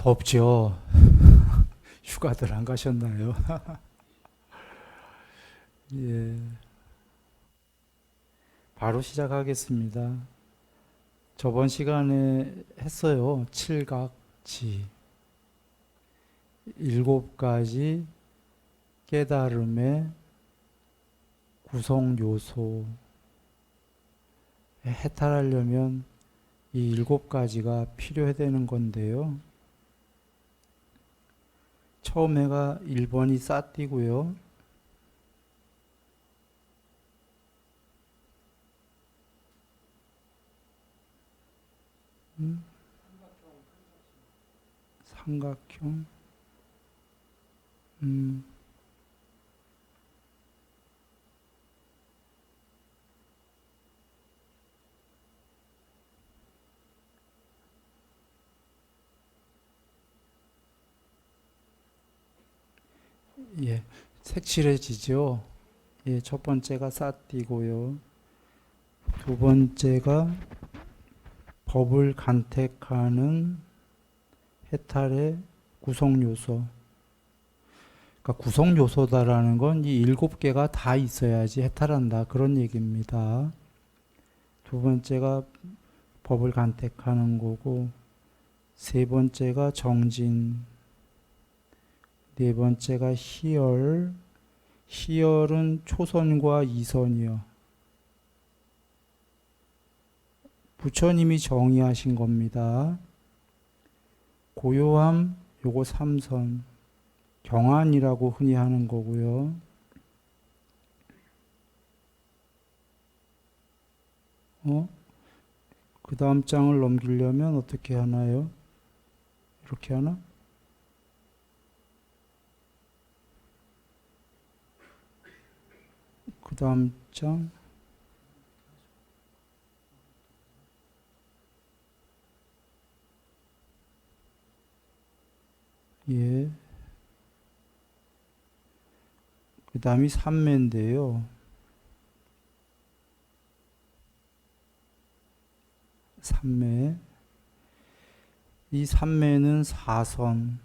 덥죠. 휴가들 안 가셨나요? 예, 바로 시작하겠습니다. 저번 시간에 했어요. 칠각지. 7가지 깨달음의 구성 요소. 해탈하려면 이 7가지가 필요해되는 건데요. 처음에가 1번이 싸띠고요. 삼각형. 예, 색칠해지죠. 예, 첫 번째가 싸띠고요. 두 번째가 법을 간택하는 해탈의 구성 요소. 그러니까 구성 요소다라는 건 이 7개가 다 있어야지 해탈한다. 그런 얘기입니다. 두 번째가 법을 간택하는 거고, 세 번째가 정진, 네 번째가 희열. 희열은 초선과 이선이요. 부처님이 정의하신 겁니다. 고요함, 요거 3선. 경안이라고 흔히 하는 거고요. 그 다음 장을 넘기려면 어떻게 하나요? 이렇게 하나? 그 다음 장. 예. 그 다음이 삼매인데요. 삼매. 이 삼매는 4선.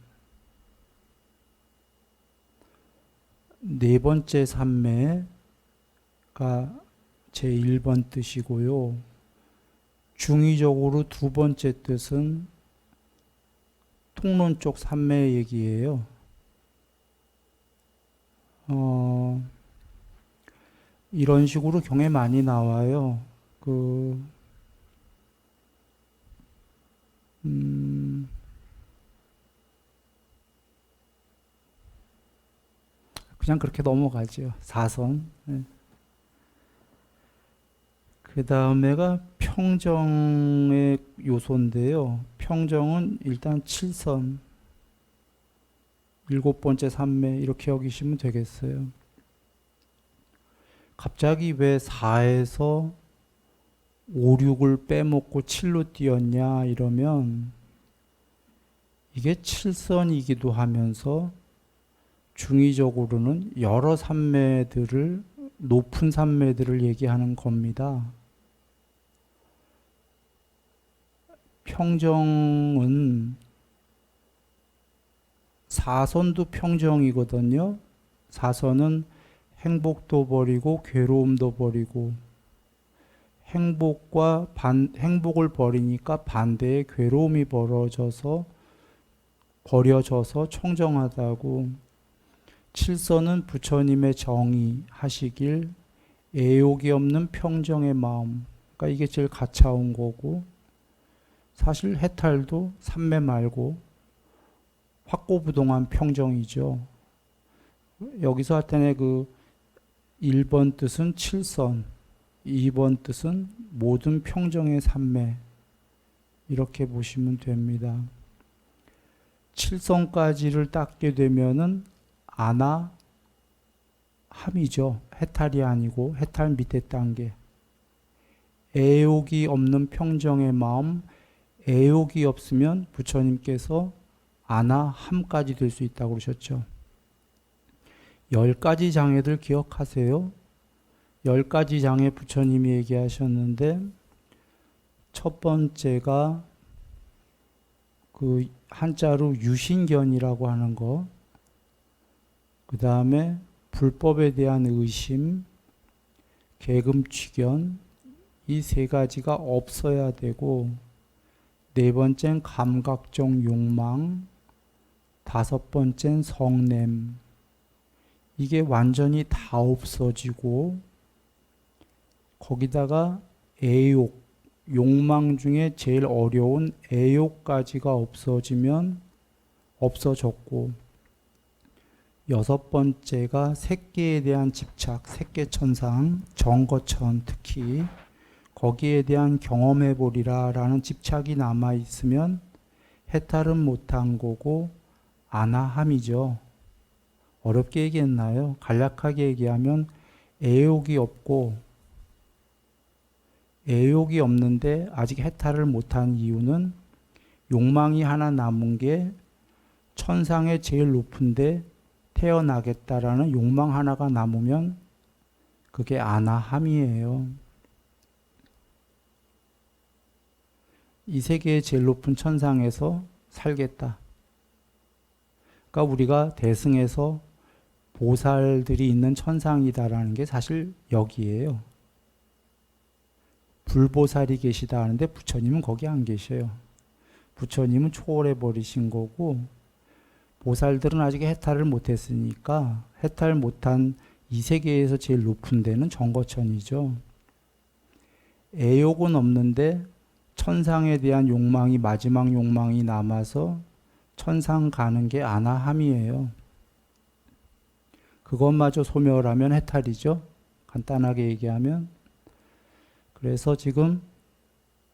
네 번째 삼매가 제1번 뜻이고요. 중의적으로 두 번째 뜻은 통론 쪽 삼매 얘기예요. 이런 식으로 경에 많이 나와요. 그냥 그렇게 넘어가죠. 4선. 네. 그 다음에가 평정의 요소인데요. 평정은 일단 7선. 7번째 삼매 이렇게 여기시면 되겠어요. 갑자기 왜 4에서 5, 6을 빼먹고 7로 띄었냐 이러면 이게 7선이기도 하면서 중의적으로는 여러 삼매들을 높은 삼매들을 얘기하는 겁니다. 평정은 4선도 평정이거든요. 4선은 행복도 버리고 괴로움도 버리고 행복을 버리니까 반대의 괴로움이 버려져서 청정하다고. 7선은 부처님의 정의하시길 애욕이 없는 평정의 마음. 그러니까 이게 제일 가차운 거고, 사실 해탈도 삼매 말고 확고부동한 평정이죠. 여기서 하여튼에 1번 뜻은 7선, 2번 뜻은 모든 평정의 삼매, 이렇게 보시면 됩니다. 7선까지를 닦게 되면은 아나함이죠. 해탈이 아니고 해탈 밑에 단계. 애욕이 없는 평정의 마음, 애욕이 없으면 부처님께서 아나함까지 될 수 있다고 그러셨죠. 10가지 장애들 기억하세요. 10가지 장애 부처님이 얘기하셨는데 첫 번째가 그 한자로 유신견이라고 하는 거, 그 다음에 불법에 대한 의심, 계금취견, 이 세 가지가 없어야 되고, 네 번째는 감각적 욕망, 다섯 번째는 성냄. 이게 완전히 다 없어지고, 거기다가 애욕, 욕망 중에 제일 어려운 애욕까지가 없어지면 없어졌고, 여섯 번째가 색계에 대한 집착, 색계천상, 정거천 특히 거기에 대한 경험해보리라 라는 집착이 남아있으면 해탈은 못한 거고 아나함이죠. 어렵게 얘기했나요? 간략하게 얘기하면 애욕이 없고, 애욕이 없는데 아직 해탈을 못한 이유는 욕망이 하나 남은 게 천상의 제일 높은데 태어나겠다라는 욕망 하나가 남으면 그게 아나함이에요. 이 세계의 제일 높은 천상에서 살겠다. 그러니까 우리가 대승에서 보살들이 있는 천상이다라는 게 사실 여기예요. 불보살이 계시다 하는데 부처님은 거기 안 계셔요. 부처님은 초월해 버리신 거고, 보살들은 아직 해탈을 못했으니까 해탈 못한 이 세계에서 제일 높은 데는 정거천이죠. 애욕은 없는데 천상에 대한 욕망이, 마지막 욕망이 남아서 천상 가는 게 아나함이에요. 그것마저 소멸하면 해탈이죠. 간단하게 얘기하면. 그래서 지금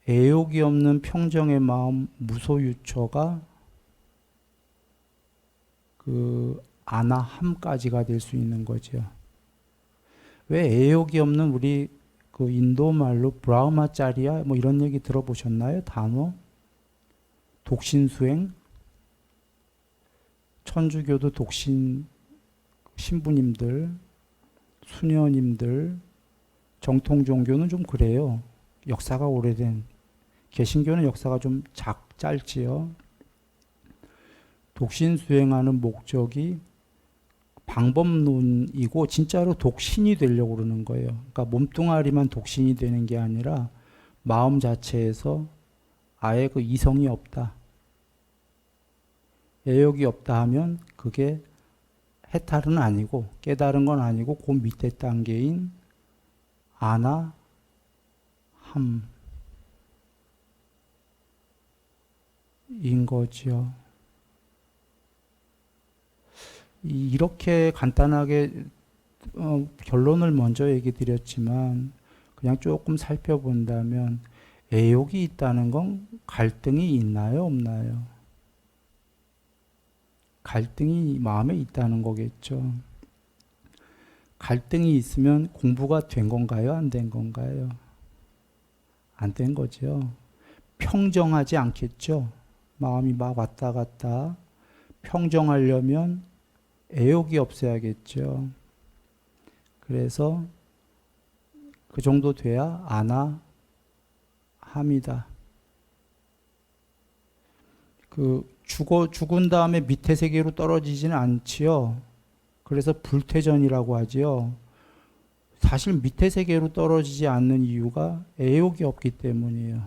애욕이 없는 평정의 마음, 무소유처가 그 아나함까지가 될 수 있는 거죠. 왜 애욕이 없는 우리 그 인도 말로 브라흐마짜리야 뭐 이런 얘기 들어보셨나요? 단어? 독신수행? 천주교도 독신 신부님들, 수녀님들, 정통 종교는 좀 그래요. 역사가 오래된. 개신교는 역사가 좀 짧지요. 독신 수행하는 목적이 방법론이고 진짜로 독신이 되려고 그러는 거예요. 그러니까 몸뚱아리만 독신이 되는 게 아니라 마음 자체에서 아예 그 이성이 없다. 애욕이 없다 하면 그게 해탈은 아니고 깨달은 건 아니고 그 밑에 단계인 아나함인 거죠. 이렇게 간단하게 결론을 먼저 얘기 드렸지만 그냥 조금 살펴본다면 애욕이 있다는 건 갈등이 있나요? 없나요? 갈등이 마음에 있다는 거겠죠. 갈등이 있으면 공부가 된 건가요? 안 된 건가요? 안 된 거죠. 평정하지 않겠죠. 마음이 막 왔다 갔다. 평정하려면 애욕이 없어야겠죠. 그래서 그 정도 돼야 아나함이다. 죽은 다음에 밑에 세계로 떨어지지는 않지요. 그래서 불퇴전이라고 하지요. 사실 밑에 세계로 떨어지지 않는 이유가 애욕이 없기 때문이에요.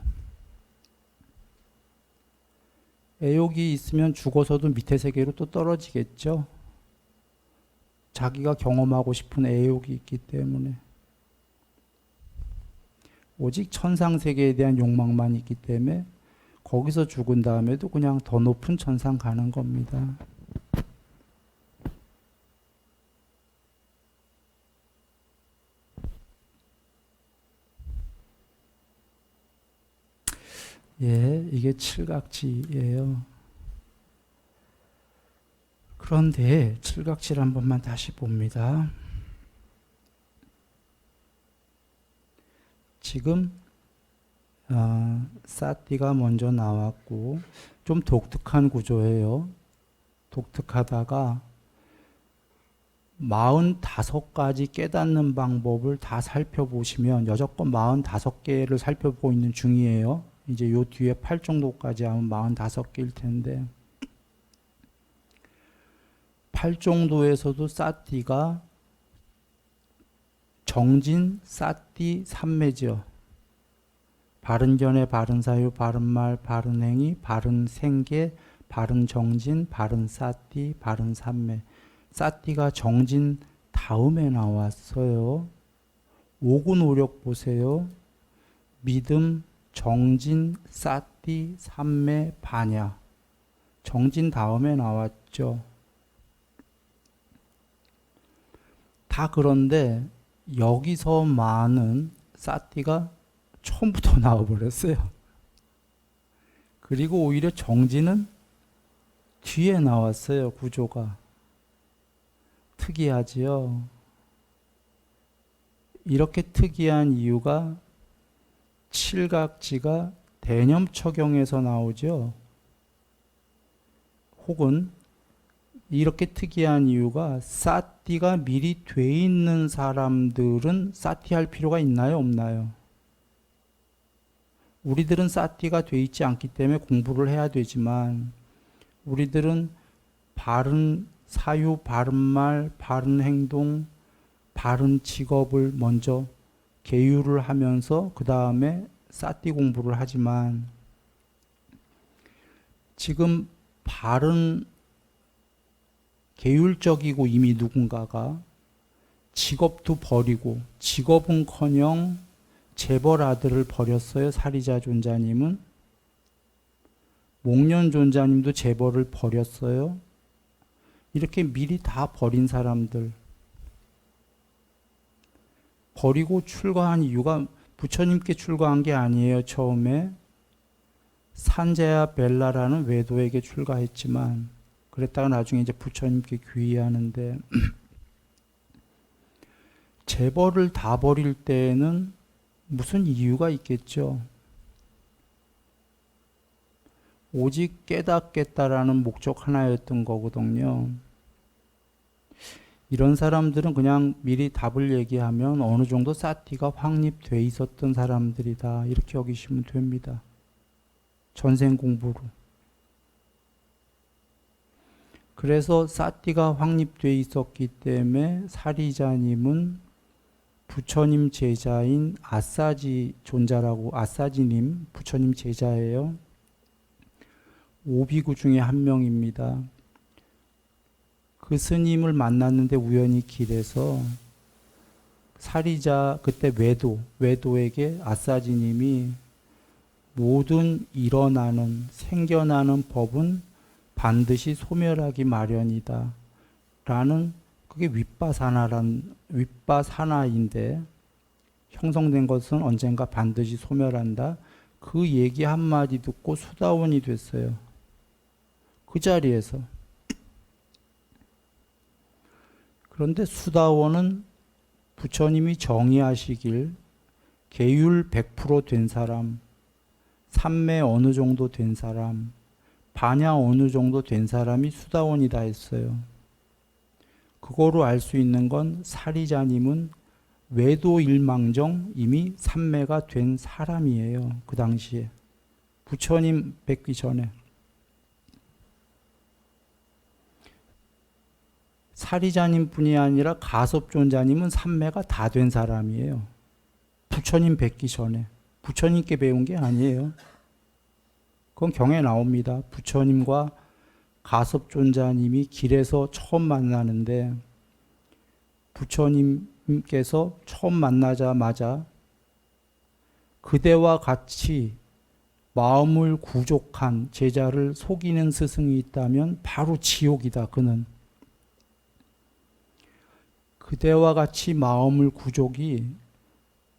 애욕이 있으면 죽어서도 밑에 세계로 또 떨어지겠죠. 자기가 경험하고 싶은 애욕이 있기 때문에. 오직 천상세계에 대한 욕망만 있기 때문에 거기서 죽은 다음에도 그냥 더 높은 천상 가는 겁니다. 예, 이게 칠각지예요. 그런데 칠각지를 한 번만 다시 봅니다. 지금 사띠가 먼저 나왔고 좀 독특한 구조예요. 독특하다가 45가지 깨닫는 방법을 다 살펴보시면 여태껏 45개를 살펴보고 있는 중이에요. 이제 요 뒤에 8 정도까지 하면 45개일 텐데 8 정도에서도 사띠가 정진, 사띠, 삼매죠. 바른 견해, 바른 사유, 바른 말, 바른 행위, 바른 생계, 바른 정진, 바른 사띠, 바른 삼매. 사띠가 정진 다음에 나왔어요. 오구 노력 보세요. 믿음, 정진, 사띠, 삼매, 반야. 정진 다음에 나왔죠. 다 그런데 여기서 많은 사띠가 처음부터 나와버렸어요. 그리고 오히려 정진은 뒤에 나왔어요. 구조가. 특이하지요. 이렇게 특이한 이유가 칠각지가 대념처경에서 나오죠. 혹은 이렇게 특이한 이유가 사띠가 미리 돼 있는 사람들은 사띠 할 필요가 있나요? 없나요? 우리들은 사띠가 돼 있지 않기 때문에 공부를 해야 되지만 우리들은 바른 사유, 바른 말, 바른 행동, 바른 직업을 먼저 계율을 하면서 그 다음에 사띠 공부를 하지만 지금 바른 계율적이고 이미 누군가가 직업도 버리고 직업은커녕 재벌 아들을 버렸어요. 사리자 존자님은. 목련 존자님도 재벌을 버렸어요. 이렇게 미리 다 버린 사람들 버리고 출가한 이유가 부처님께 출가한 게 아니에요. 처음에 산자야 벨라라는 외도에게 출가했지만 그랬다가 나중에 이제 부처님께 귀의하는데 재벌을 다 버릴 때에는 무슨 이유가 있겠죠. 오직 깨닫겠다라는 목적 하나였던 거거든요. 이런 사람들은 그냥 미리 답을 얘기하면 어느 정도 사띠가 확립돼 있었던 사람들이다. 이렇게 여기시면 됩니다. 전생 공부로. 그래서 사띠가 확립돼 있었기 때문에 사리자님은 부처님 제자인 아싸지 존자라고, 아싸지님 부처님 제자예요. 오비구 중에 한 명입니다. 그 스님을 만났는데 우연히 길에서 사리자 그때 외도에게 아싸지님이 모든 일어나는 생겨나는 법은 반드시 소멸하기 마련이다 라는, 그게 윗바사나인데 형성된 것은 언젠가 반드시 소멸한다. 그 얘기 한마디 듣고 수다원이 됐어요. 그 자리에서. 그런데 수다원은 부처님이 정의하시길 계율 100% 된 사람, 삼매 어느 정도 된 사람, 반야 어느 정도 된 사람이 수다원이다 했어요. 그거로 알 수 있는 건 사리자님은 외도일망정 이미 삼매가 된 사람이에요. 그 당시에. 부처님 뵙기 전에. 사리자님 뿐이 아니라 가섭존자님은 삼매가 다 된 사람이에요. 부처님 뵙기 전에. 부처님께 배운 게 아니에요. 그건 경에 나옵니다. 부처님과 가섭존자님이 길에서 처음 만나는데 부처님께서 처음 만나자마자 그대와 같이 마음을 구족한 제자를 속이는 스승이 있다면 바로 지옥이다. 그는. 그대와 같이 마음을 구족이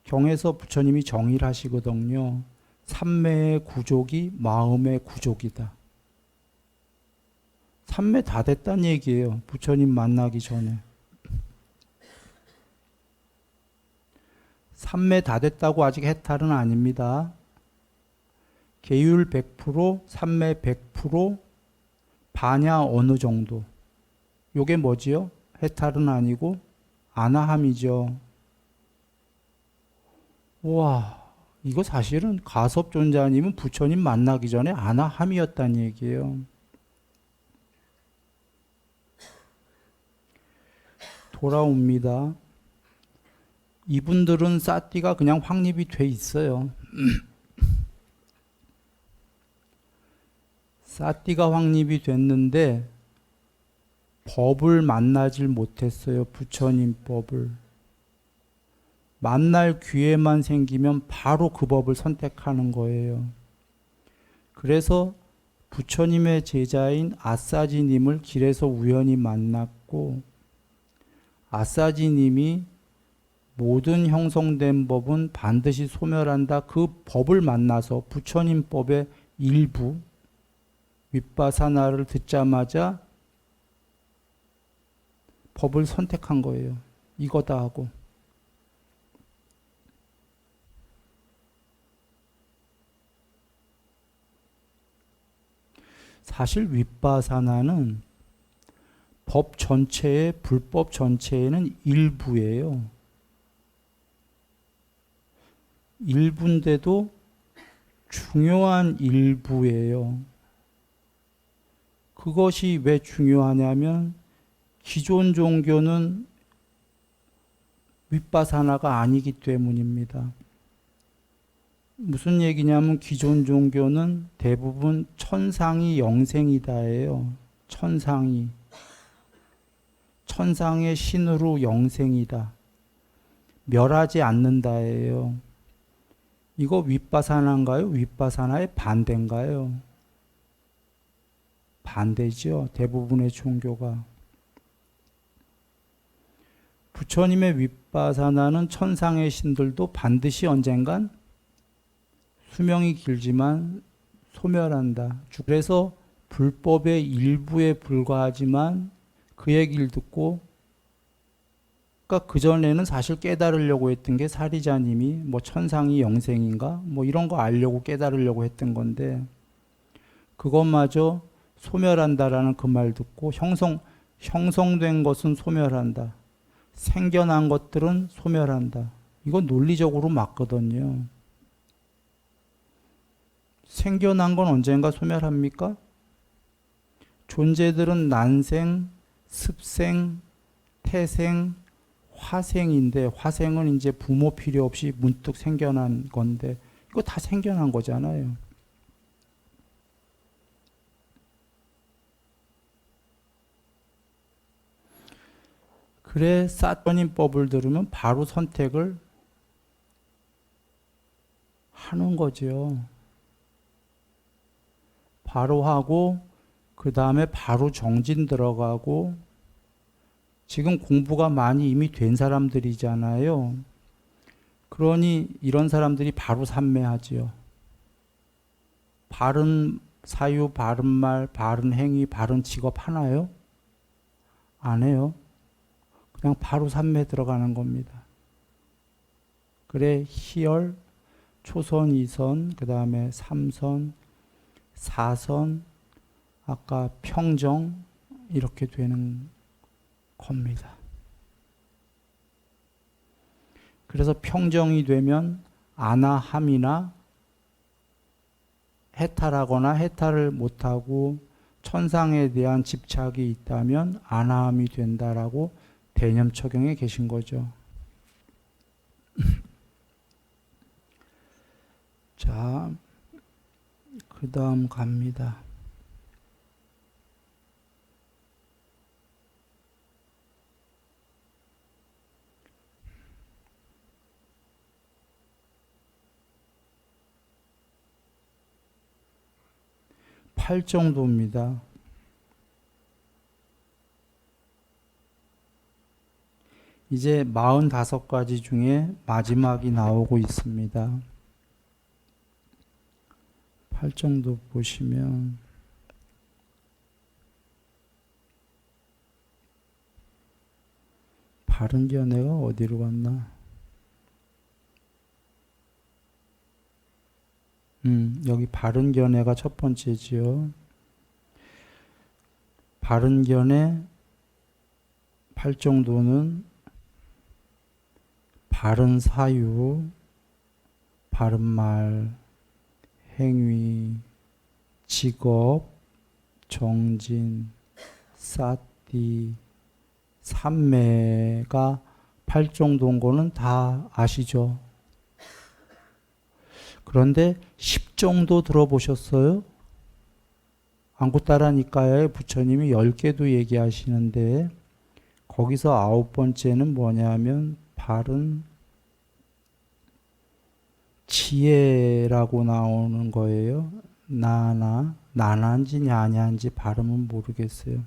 경에서 부처님이 정의를 하시거든요. 삼매의 구족이 마음의 구족이다. 삼매 다 됐다는 얘기예요. 부처님 만나기 전에. 삼매 다 됐다고 아직 해탈은 아닙니다. 계율 100%, 삼매 100%, 반야 어느 정도. 요게 뭐지요? 해탈은 아니고 아나함이죠. 와, 이거 사실은 가섭존자님은 부처님 만나기 전에 아나함이었다는 얘기예요. 돌아옵니다. 이분들은 사띠가 그냥 확립이 돼 있어요. 사띠가 확립이 됐는데 법을 만나질 못했어요. 부처님 법을. 만날 기회만 생기면 바로 그 법을 선택하는 거예요. 그래서 부처님의 제자인 아사지님을 길에서 우연히 만났고, 아사지님이 모든 형성된 법은 반드시 소멸한다. 그 법을 만나서 부처님 법의 일부 윗바사나를 듣자마자 법을 선택한 거예요. 이거다 하고. 사실 윗바사나는 법 전체의 불법 전체에는 일부예요. 일부인데도 중요한 일부예요. 그것이 왜 중요하냐면 기존 종교는 윗바사나가 아니기 때문입니다. 무슨 얘기냐면 기존 종교는 대부분 천상이 영생이다예요. 천상이. 천상의 신으로 영생이다. 멸하지 않는다예요. 이거 윗바사나인가요? 윗바사나의 반대인가요? 반대죠. 대부분의 종교가. 부처님의 윗바사나는 천상의 신들도 반드시 언젠간 수명이 길지만 소멸한다. 그래서 불법의 일부에 불과하지만 그 얘기를 듣고, 그러니까 그전에는 사실 깨달으려고 했던 게 사리자님이 뭐 천상이 영생인가 뭐 이런 거 알려고 깨달으려고 했던 건데, 그것마저 소멸한다라는 그 말 듣고 형성된 것은 소멸한다. 생겨난 것들은 소멸한다. 이건 논리적으로 맞거든요. 생겨난 건 언젠가 소멸합니까? 존재들은 난생, 습생, 태생, 화생인데, 화생은 이제 부모 필요 없이 문득 생겨난 건데, 이거 다 생겨난 거잖아요. 그래, 사또님법을 들으면 바로 선택을 하는 거죠. 바로 하고, 그 다음에 바로 정진 들어가고, 지금 공부가 많이 이미 된 사람들이잖아요. 그러니 이런 사람들이 바로 삼매하지요. 바른 사유, 바른 말, 바른 행위, 바른 직업 하나요? 안 해요. 그냥 바로 삼매 들어가는 겁니다. 그래, 희열, 초선, 2선, 그 다음에 3선, 4선, 아까 평정, 이렇게 되는 겁니다. 그래서 평정이 되면 아나함이나 해탈하거나 해탈을 못하고 천상에 대한 집착이 있다면 아나함이 된다라고 대념처경에 계신 거죠. 자, 그 다음 갑니다. 팔정도입니다. 이제 45가지 중에 마지막이 나오고 있습니다. 팔정도 보시면 바른견해가 어디로 갔나? 여기 바른견해가 첫 번째지요. 바른견해 팔정도는 바른 사유, 바른말, 행위, 직업, 정진, 사띠, 삼매가 8정도인 거는 다 아시죠? 그런데 10정도 들어보셨어요? 안구따라니까에 부처님이 10개도 얘기하시는데 거기서 9번째는 뭐냐면 바른 지혜라고 나오는 거예요. 나나인지 냐냐인지 발음은 모르겠어요.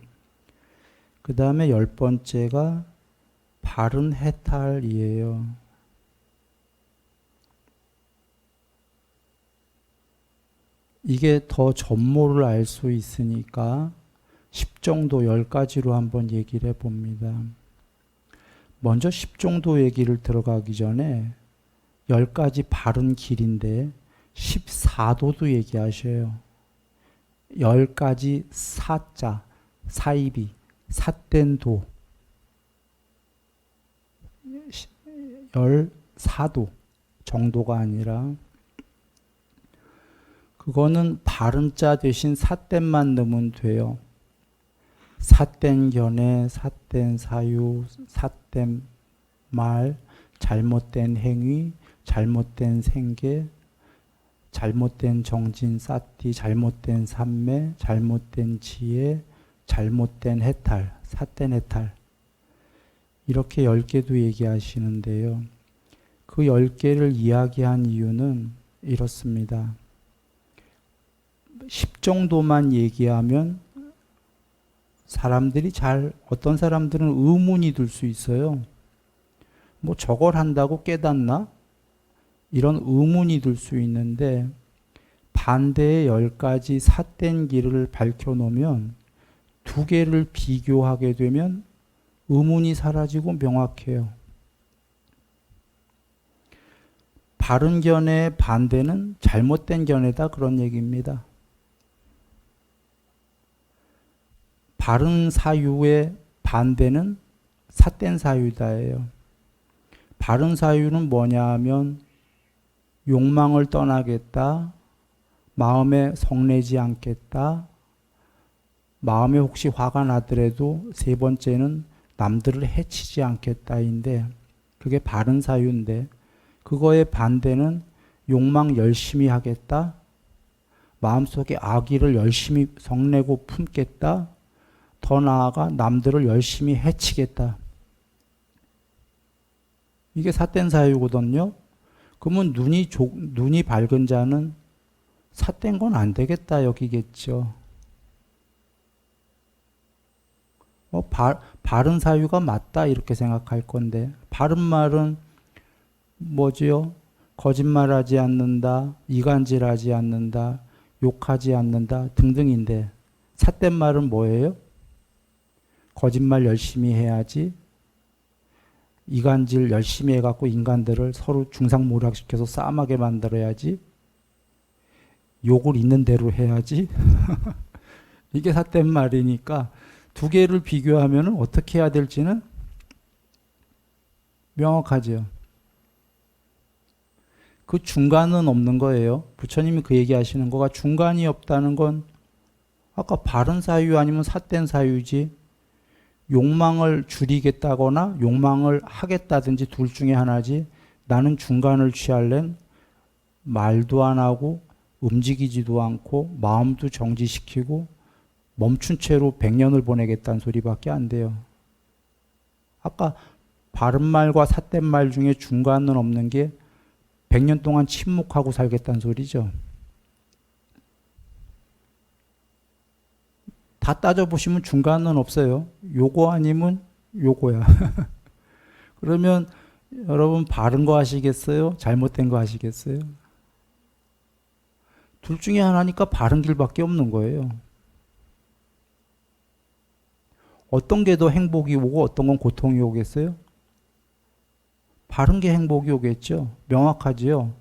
그 다음에 10번째가 바른 해탈이에요. 이게 더 전모를 알 수 있으니까 10정도 10가지로 한번 얘기를 해봅니다. 먼저 10정도 얘기를 들어가기 전에 10가지 바른 길인데 14도도 얘기하셔요. 10가지 사자, 사이비, 삿된 도, 14도 정도가 아니라 그거는 바른 자 대신 삿된만 넣으면 돼요. 삿된 견해, 삿된 사유, 삿된 말, 잘못된 행위, 잘못된 생계, 잘못된 정진, 사띠, 잘못된 삼매, 잘못된 지혜, 잘못된 해탈, 삿된 해탈. 이렇게 10개도 얘기하시는데요. 그 10개를 이야기한 이유는 이렇습니다. 10정도만 얘기하면 사람들이 어떤 사람들은 의문이 들 수 있어요. 뭐 저걸 한다고 깨닫나? 이런 의문이 들 수 있는데 반대의 10가지 삿된 길을 밝혀놓으면 2개를 비교하게 되면 의문이 사라지고 명확해요. 바른 견해의 반대는 잘못된 견해다 그런 얘기입니다. 바른 사유의 반대는 삿된 사유다예요. 바른 사유는 뭐냐 하면 욕망을 떠나겠다, 마음에 성내지 않겠다, 마음에 혹시 화가 나더라도 3번째는 남들을 해치지 않겠다인데 그게 바른 사유인데 그거의 반대는 욕망 열심히 하겠다, 마음속에 악의를 열심히 성내고 품겠다, 더 나아가 남들을 열심히 해치겠다. 이게 삿된 사유거든요. 그러면 눈이 밝은 자는 삿된 건 안 되겠다 여기겠죠. 바른 사유가 맞다 이렇게 생각할 건데 바른 말은 뭐지요? 거짓말하지 않는다, 이간질하지 않는다, 욕하지 않는다 등등인데 삿된 말은 뭐예요? 거짓말 열심히 해야지, 이간질 열심히 해갖고 인간들을 서로 중상모략시켜서 싸움하게 만들어야지, 욕을 있는 대로 해야지. 이게 삿된 말이니까 2개를 비교하면 어떻게 해야 될지는 명확하죠. 그 중간은 없는 거예요. 부처님이 그 얘기하시는 거가 중간이 없다는 건 아까 바른 사유 아니면 삿된 사유지 욕망을 줄이겠다거나 욕망을 하겠다든지 둘 중에 하나지 나는 중간을 취할랜 말도 안 하고 움직이지도 않고 마음도 정지시키고 멈춘 채로 100년을 보내겠다는 소리밖에 안 돼요. 아까 바른 말과 삿된 말 중에 중간은 없는 게 100년 동안 침묵하고 살겠다는 소리죠. 다 따져보시면 중간은 없어요. 요거 아니면 요거야. 그러면 여러분 바른 거 하시겠어요? 잘못된 거 하시겠어요? 둘 중에 하나니까 바른 길밖에 없는 거예요. 어떤 게 더 행복이 오고 어떤 건 고통이 오겠어요? 바른 게 행복이 오겠죠. 명확하지요.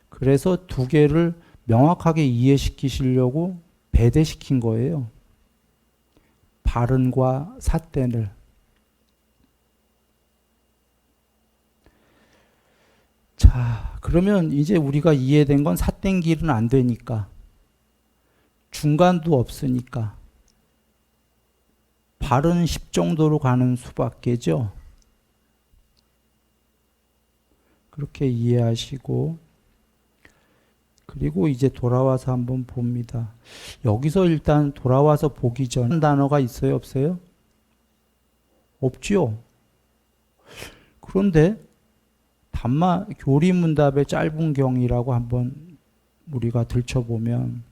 그래서 2개를 명확하게 이해시키시려고 배대시킨 거예요. 바른과 삿된을. 자, 그러면 이제 우리가 이해된 건 삿땡길은 안 되니까, 중간도 없으니까 바른 10 정도로 가는 수밖에죠. 그렇게 이해하시고, 그리고 이제 돌아와서 한번 봅니다. 여기서 일단 돌아와서 보기 전 단어가 있어요, 없어요? 없지요. 그런데 단마 교리문답의 짧은 경이라고 한번 우리가 들춰보면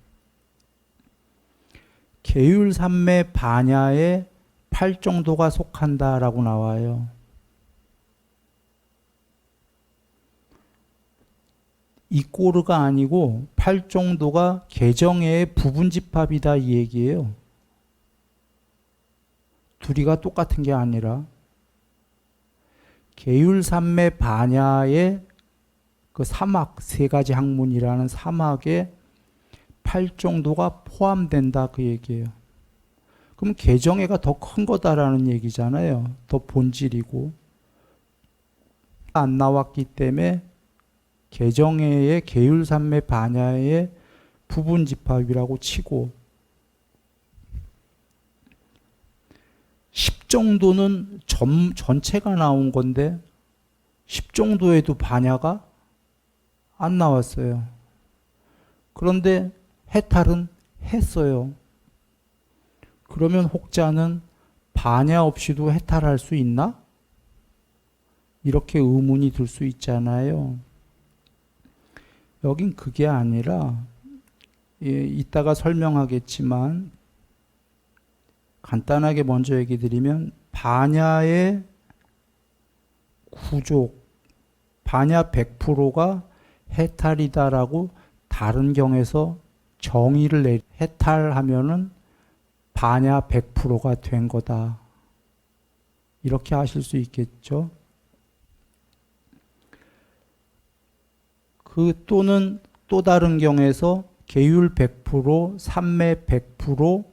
계율삼매 반야에 8 정도가 속한다라고 나와요. 이꼬르가 아니고 8 정도가 개정의 부분집합이다 이 얘기예요. 둘이가 똑같은 게 아니라 계율삼매 반야의 그 사막, 3가지 학문이라는 사막에 8 정도가 포함된다 그 얘기예요. 그럼 개정애가 더 큰 거다라는 얘기잖아요. 더 본질이고. 안 나왔기 때문에 개정애의 계율삼매 반야의 부분집합이라고 치고 10 정도는 전체가 나온 건데 10 정도에도 반야가 안 나왔어요. 그런데 해탈은 했어요. 그러면 혹자는 반야 없이도 해탈할 수 있나? 이렇게 의문이 들 수 있잖아요. 여긴 그게 아니라 이따가 설명하겠지만 간단하게 먼저 얘기 드리면 반야의 구족, 반야 100%가 해탈이다라고 다른 경에서 정의를 해탈하면은 반야 100%가 된 거다. 이렇게 하실 수 있겠죠. 그 또는 또 다른 경에서 계율 100%, 삼매 100%,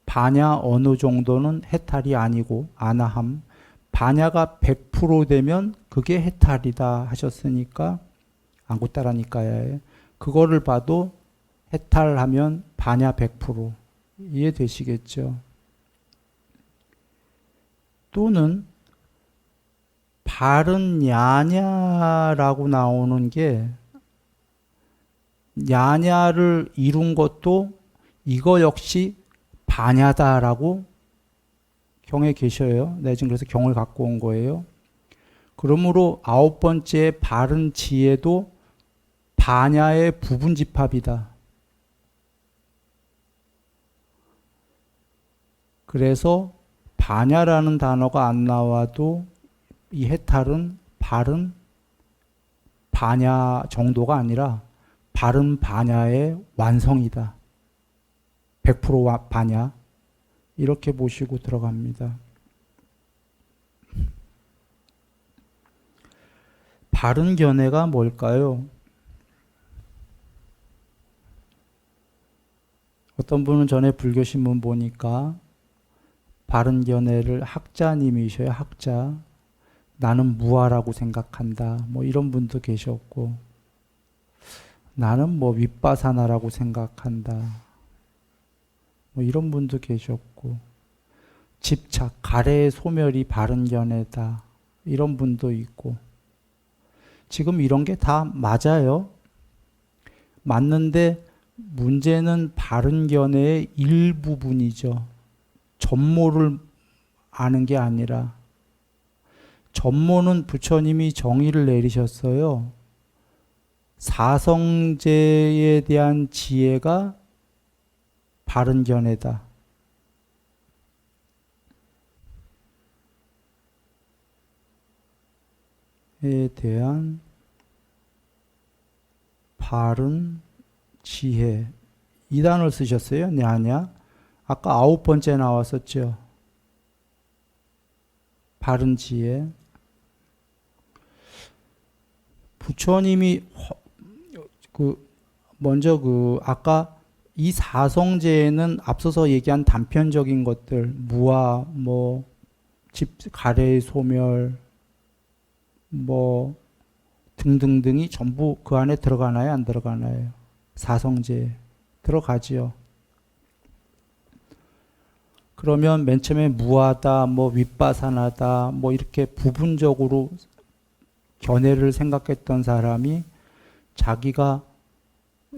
반야 어느 정도는 해탈이 아니고 아나함. 반야가 100% 되면 그게 해탈이다 하셨으니까 안구따라니까요. 그거를 봐도 해탈하면 반야 100% 이해되시겠죠? 또는 바른 야냐라고 나오는 게 야냐를 이룬 것도 이거 역시 반야다라고 경에 계셔요. 네, 지금 그래서 경을 갖고 온 거예요. 그러므로 9번째 바른 지혜도 반야의 부분집합이다. 그래서 반야라는 단어가 안 나와도 이 해탈은 바른 반야 정도가 아니라 바른 반야의 완성이다. 100% 반야. 이렇게 보시고 들어갑니다. 바른 견해가 뭘까요? 어떤 분은 전에 불교신문 보니까 바른 견해를 학자님이셔요. 학자. 나는 무아라고 생각한다. 뭐 이런 분도 계셨고, 나는 뭐 윗바사나라고 생각한다. 뭐 이런 분도 계셨고, 집착, 가래의 소멸이 바른 견해다. 이런 분도 있고, 지금 이런 게 다 맞아요. 맞는데 문제는 바른 견해의 일부분이죠. 전모를 아는 게 아니라, 전모는 부처님이 정의를 내리셨어요. 사성제에 대한 지혜가 바른 견해다. 에 대한 바른 지혜. 이 단어를 쓰셨어요. 냐냐. 아까 9번째 나왔었죠. 바른 지혜. 부처님이 먼저 아까 이 사성제에는 앞서서 얘기한 단편적인 것들, 무아, 가래의 소멸, 등등등이 전부 그 안에 들어가나요? 안 들어가나요? 사성제 들어가지요. 그러면 맨 처음에 무하다, 뭐 윗바사나다, 뭐 이렇게 부분적으로 견해를 생각했던 사람이 자기가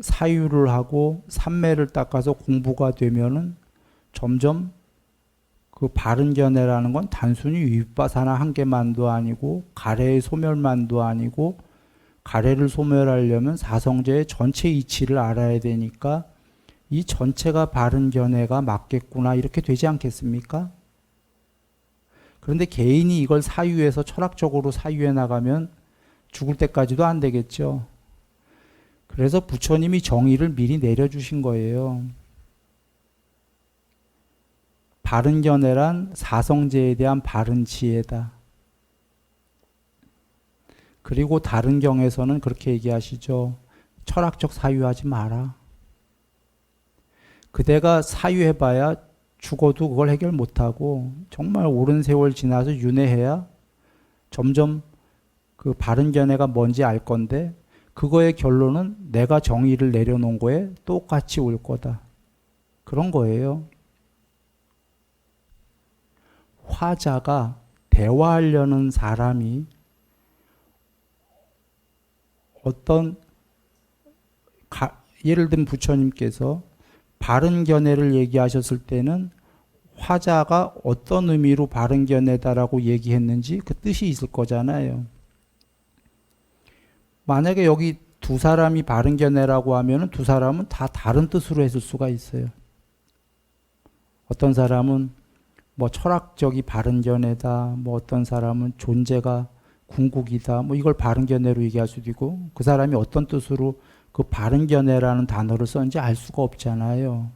사유를 하고 삼매를 닦아서 공부가 되면은 점점 그 바른 견해라는 건 단순히 윗바사나 한 개만도 아니고 가래의 소멸만도 아니고, 가래를 소멸하려면 사성제의 전체 이치를 알아야 되니까 이 전체가 바른 견해가 맞겠구나, 이렇게 되지 않겠습니까? 그런데 개인이 이걸 사유해서 철학적으로 사유해 나가면 죽을 때까지도 안 되겠죠. 그래서 부처님이 정의를 미리 내려주신 거예요. 바른 견해란 사성제에 대한 바른 지혜다. 그리고 다른 경에서는 그렇게 얘기하시죠. 철학적 사유하지 마라. 그대가 사유해봐야 죽어도 그걸 해결 못하고 정말 오랜 세월 지나서 윤회해야 점점 그 바른 견해가 뭔지 알 건데, 그거의 결론은 내가 정의를 내려놓은 거에 똑같이 올 거다. 그런 거예요. 화자가 대화하려는 사람이 어떤 예를 들면 부처님께서 바른 견해를 얘기하셨을 때는 화자가 어떤 의미로 바른 견해다라고 얘기했는지 그 뜻이 있을 거잖아요. 만약에 여기 두 사람이 바른 견해라고 하면 두 사람은 다 다른 뜻으로 했을 수가 있어요. 어떤 사람은 뭐 철학적이 바른 견해다, 뭐 어떤 사람은 존재가 궁극이다, 뭐 이걸 바른 견해로 얘기할 수도 있고, 그 사람이 어떤 뜻으로 그 바른 견해라는 단어를 썼는지 알 수가 없잖아요.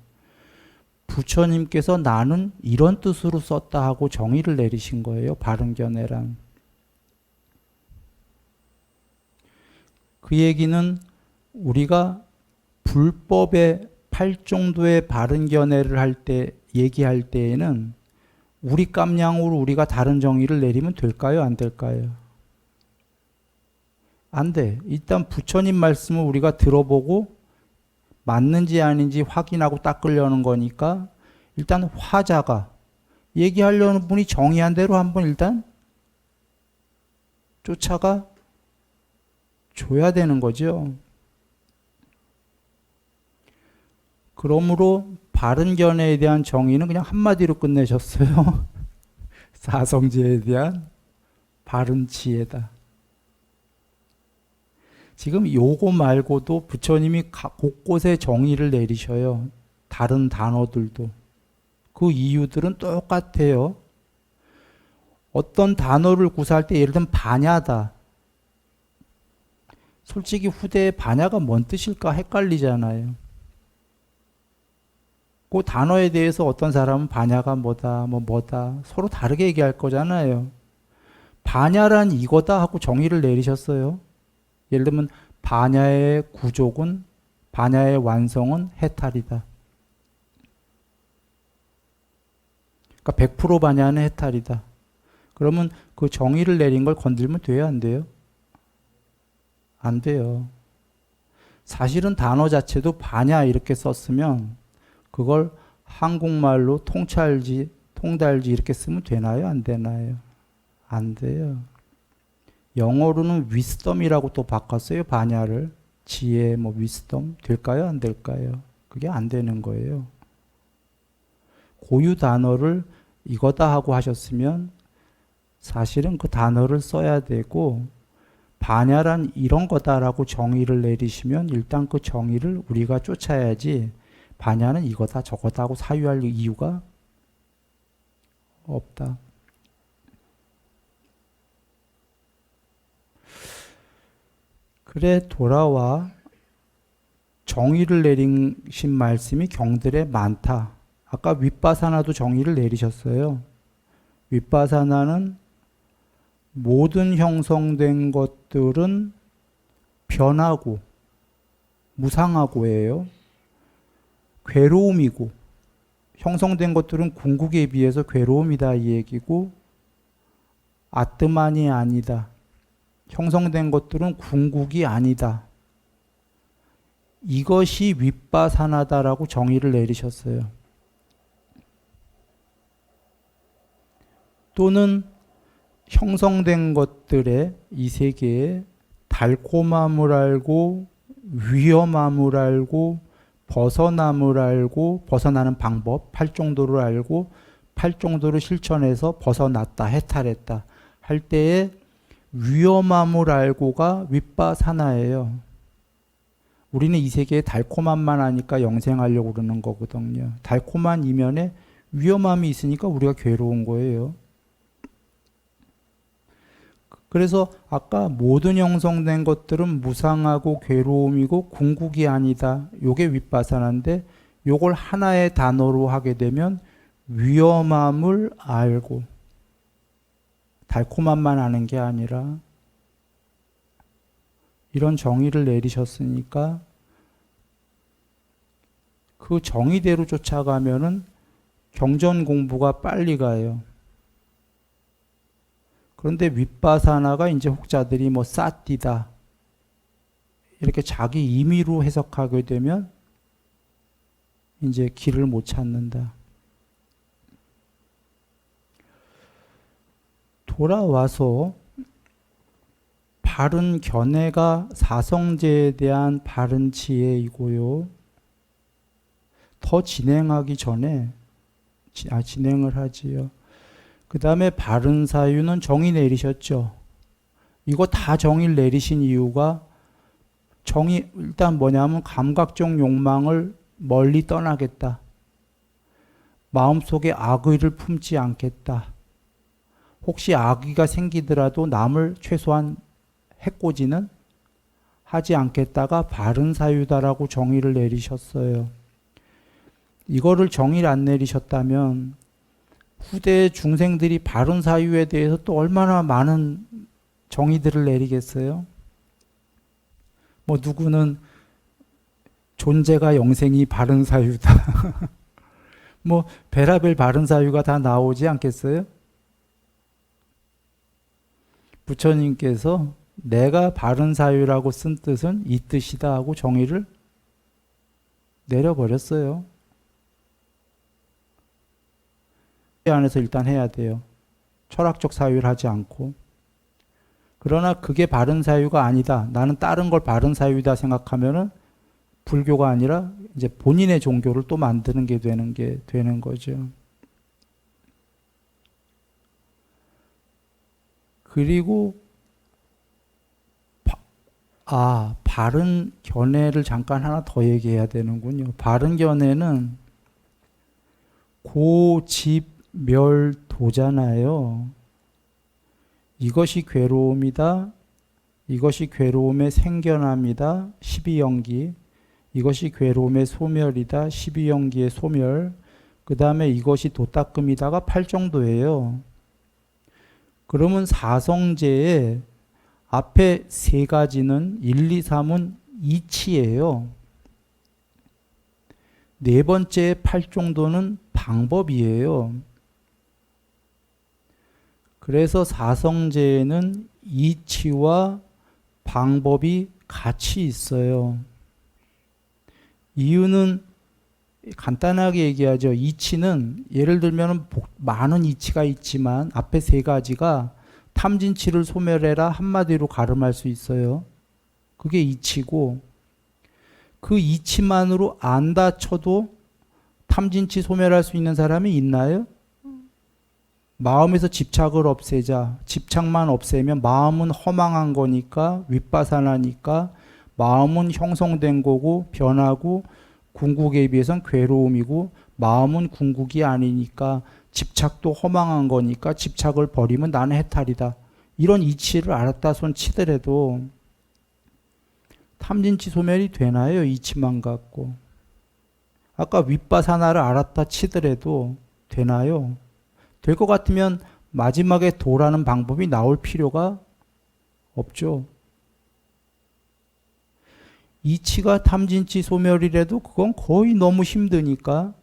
부처님께서 나는 이런 뜻으로 썼다 하고 정의를 내리신 거예요. 바른 견해란. 그 얘기는 우리가 불법의 8정도의 바른 견해를 할 때, 얘기할 때에는 우리 깜냥으로 우리가 다른 정의를 내리면 될까요? 안 될까요? 안 돼. 일단 부처님 말씀을 우리가 들어보고 맞는지 아닌지 확인하고 닦으려는 거니까 일단 화자가 얘기하려는 분이 정의한 대로 한번 일단 쫓아가 줘야 되는 거죠. 그러므로 바른 견해에 대한 정의는 그냥 한마디로 끝내셨어요. 사성제에 대한 바른 지혜다. 지금 요거 말고도 부처님이 곳곳에 정의를 내리셔요. 다른 단어들도. 그 이유들은 똑같아요. 어떤 단어를 구사할 때 예를 들면 반야다. 솔직히 후대에 반야가 뭔 뜻일까 헷갈리잖아요. 그 단어에 대해서 어떤 사람은 반야가 뭐다, 뭐다 서로 다르게 얘기할 거잖아요. 반야란 이거다 하고 정의를 내리셨어요. 예를 들면 반야의 구족은, 반야의 완성은 해탈이다. 그러니까 100% 반야는 해탈이다. 그러면 그 정의를 내린 걸 건들면 돼요, 안 돼요? 안 돼요. 사실은 단어 자체도 반야 이렇게 썼으면 그걸 한국말로 통찰지, 통달지 이렇게 쓰면 되나요? 안 되나요? 안 돼요. 영어로는 wisdom이라고 또 바꿨어요. 반야를. 지혜, 뭐 wisdom 될까요? 안 될까요? 그게 안 되는 거예요. 고유 단어를 이거다 하고 하셨으면 사실은 그 단어를 써야 되고, 반야란 이런 거다라고 정의를 내리시면 일단 그 정의를 우리가 쫓아야지, 반야는 이거다 저거다 하고 사유할 이유가 없다. 그래 돌아와 정의를 내리신 말씀이 경들에 많다. 아까 윗바사나도 정의를 내리셨어요. 윗바사나는 모든 형성된 것들은 변하고 무상하고예요. 괴로움이고, 형성된 것들은 궁극에 비해서 괴로움이다 이 얘기고, 아뜨만이 아니다. 형성된 것들은 궁극이 아니다. 이것이 윗바사나다라고 정의를 내리셨어요. 또는 형성된 것들의 이 세계에 달콤함을 알고 위험함을 알고 벗어남을 알고 벗어나는 방법, 팔정도를 알고 팔정도를 실천해서 벗어났다, 해탈했다 할 때에 위험함을 알고가 윗바사나예요. 우리는 이 세계에 달콤함만 아니까 영생하려고 그러는 거거든요. 달콤한 이면에 위험함이 있으니까 우리가 괴로운 거예요. 그래서 아까 모든 형성된 것들은 무상하고 괴로움이고 궁극이 아니다. 요게 윗바사나인데 요걸 하나의 단어로 하게 되면 위험함을 알고 달콤함만 아는 게 아니라 이런 정의를 내리셨으니까 그 정의대로 쫓아가면은 경전 공부가 빨리 가요. 그런데 윗바사나가 이제 혹자들이 뭐 사띠다 이렇게 자기 임의로 해석하게 되면 이제 길을 못 찾는다. 돌아와서 바른 견해가 사성제에 대한 바른 지혜이고요. 더 진행하기 전에 진행을 하지요. 그 다음에 바른 사유는 정의 내리셨죠. 이거 다 정의를 내리신 이유가 정의 일단 뭐냐면 감각적 욕망을 멀리 떠나겠다. 마음속에 악의를 품지 않겠다. 혹시 악의가 생기더라도 남을 최소한 해코지는 하지 않겠다가 바른 사유다라고 정의를 내리셨어요. 이거를 정의를 안 내리셨다면 후대 중생들이 바른 사유에 대해서 또 얼마나 많은 정의들을 내리겠어요? 뭐 누구는 존재가 영생이 바른 사유다. 뭐 베라벨 바른 사유가 다 나오지 않겠어요? 부처님께서 내가 바른 사유라고 쓴 뜻은 이 뜻이다 하고 정의를 내려버렸어요. 이 안에서 일단 해야 돼요. 철학적 사유를 하지 않고. 그러나 그게 바른 사유가 아니다. 나는 다른 걸 바른 사유다 생각하면은 불교가 아니라 이제 본인의 종교를 또 만드는 게 되는 거죠. 그리고 바른 견해를 잠깐 하나 더 얘기해야 되는군요. 바른 견해는 고집멸도잖아요. 이것이 괴로움이다. 이것이 괴로움의 생겨남이다. 12연기. 이것이 괴로움의 소멸이다. 12연기의 소멸. 그 다음에 이것이 도닦음이다가 8정도예요. 그러면 사성제의 앞에 세 가지는 1, 2, 3은 이치예요. 네 번째 8정도는 방법이에요. 그래서 사성제에는 이치와 방법이 같이 있어요. 이유는 간단하게 얘기하죠. 이치는 예를 들면 많은 이치가 있지만 앞에 세 가지가 탐진치를 소멸해라 한마디로 가름할 수 있어요. 그게 이치고 그 이치만으로 안다 쳐도 탐진치 소멸할 수 있는 사람이 있나요? 마음에서 집착을 없애자. 집착만 없애면 마음은 허망한 거니까 윗바사나니까 마음은 형성된 거고 변하고 궁극에 비해서는 괴로움이고 마음은 궁극이 아니니까 집착도 허망한 거니까 집착을 버리면 나는 해탈이다. 이런 이치를 알았다 손 치더라도 탐진치 소멸이 되나요? 이치만 갖고. 아까 윗바사나를 알았다 치더라도 되나요? 될 것 같으면 마지막에 도라는 방법이 나올 필요가 없죠. 이치가 탐진치 소멸이라도 그건 거의 너무 힘드니까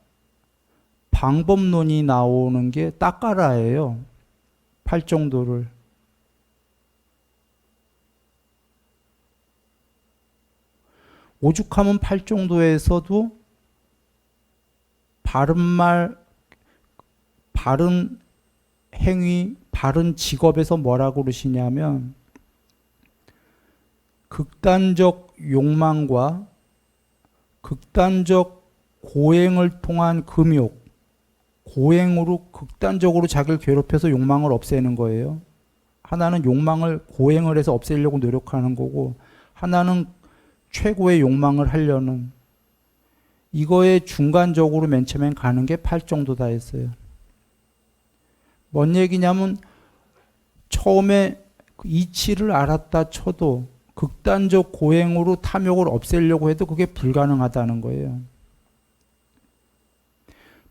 방법론이 나오는 게 딱가라예요. 8정도를. 오죽하면 팔정도에서도 바른 말, 바른 행위, 바른 직업에서 뭐라고 그러시냐면 극단적 욕망과 극단적 고행을 통한 금욕, 고행으로 극단적으로 자기를 괴롭혀서 욕망을 없애는 거예요. 하나는 욕망을 고행을 해서 없애려고 노력하는 거고, 하나는 최고의 욕망을 하려는, 이거에 중간적으로 맨 처음엔 가는 게 팔정도다 했어요. 뭔 얘기냐면 처음에 이치를 알았다 쳐도 극단적 고행으로 탐욕을 없애려고 해도 그게 불가능하다는 거예요.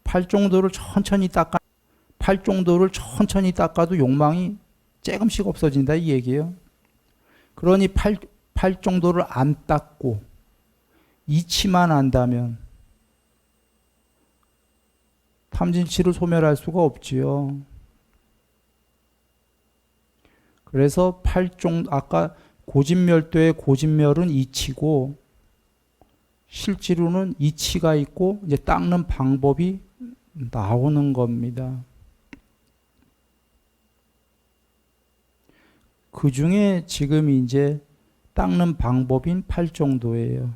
팔정도를 천천히 닦아도 욕망이 조금씩 없어진다 이 얘기예요. 그러니 팔정도를 안 닦고 이치만 안다면 탐진치를 소멸할 수가 없지요. 그래서 아까 고진멸도의 고진멸은 이치고 실제로는 이치가 있고 이제 닦는 방법이 나오는 겁니다. 그 중에 지금 이제 닦는 방법인 팔정도예요.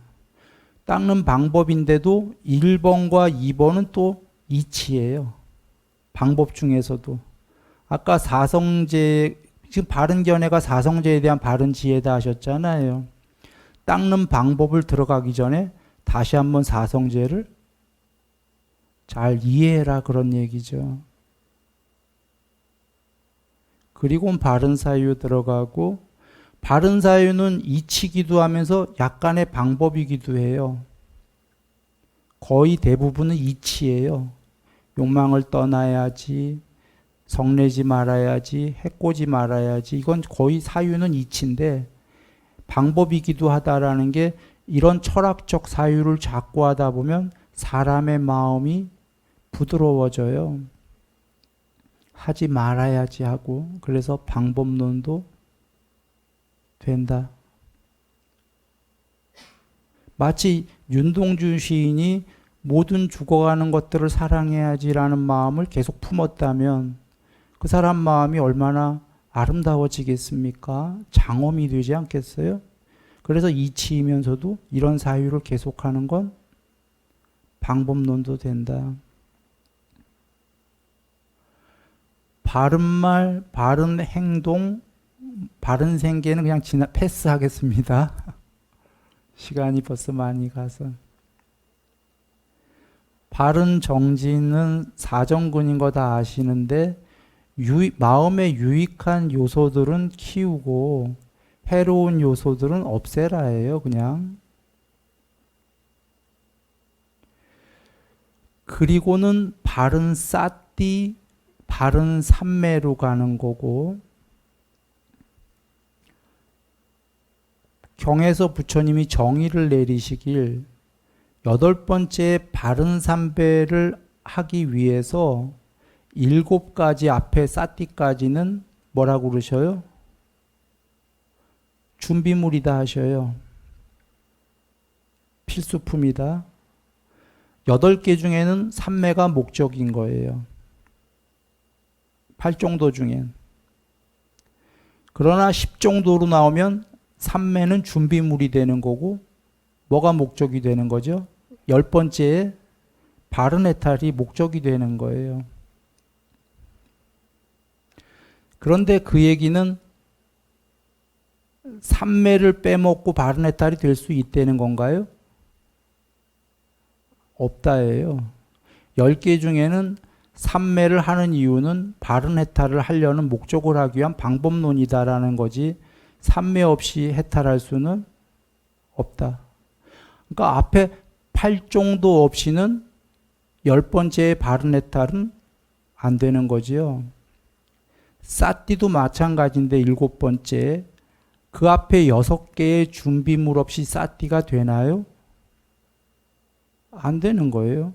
닦는 방법인데도 1번과 2번은 또 이치예요. 방법 중에서도. 아까 사성제, 지금 바른견해가 사성제에 대한 바른 지혜다 하셨잖아요. 닦는 방법을 들어가기 전에 다시 한번 사성제를 잘 이해해라 그런 얘기죠. 그리고 바른 사유 들어가고, 바른 사유는 이치기도 하면서 약간의 방법이기도 해요. 거의 대부분은 이치예요. 욕망을 떠나야지, 성내지 말아야지, 해코지 말아야지, 이건 거의 사유는 이치인데 방법이기도 하다라는 게, 이런 철학적 사유를 잡고 하다 보면 사람의 마음이 부드러워져요. 하지 말아야지 하고, 그래서 방법론도 된다. 마치 윤동주 시인이 모든 죽어가는 것들을 사랑해야지라는 마음을 계속 품었다면 그 사람 마음이 얼마나 아름다워지겠습니까? 장엄이 되지 않겠어요? 그래서 이치이면서도 이런 사유를 계속하는 건 방법론도 된다. 바른 말, 바른 행동, 바른 생계는 그냥 패스하겠습니다. 시간이 벌써 많이 가서. 바른 정진은 사정근인 거 다 아시는데 마음에 유익한 요소들은 키우고 해로운 요소들은 없애라예요. 그냥. 그리고는 바른 싸띠, 바른 삼매로 가는 거고, 경에서 부처님이 정의를 내리시길 8번째 바른 삼배를 하기 위해서 7가지 앞에 싸띠까지는 뭐라고 그러셔요? 준비물이다 하셔요. 필수품이다. 8개 중에는 삼매가 목적인 거예요. 8정도 중엔. 그러나 10정도로 나오면 삼매는 준비물이 되는 거고, 뭐가 목적이 되는 거죠? 10번째에 바른 해탈이 목적이 되는 거예요. 그런데 그 얘기는 삼매를 빼먹고 바른 해탈이 될 수 있다는 건가요? 없다예요. 10개 중에는 삼매를 하는 이유는 바른 해탈을 하려는 목적을 하기 위한 방법론이다라는 거지, 삼매 없이 해탈할 수는 없다. 그러니까 앞에 8정도 없이는 10번째의 바른 해탈은 안 되는 거지요. 싸띠도 마찬가지인데 7번째, 그 앞에 6개의 준비물 없이 싸띠가 되나요? 안 되는 거예요.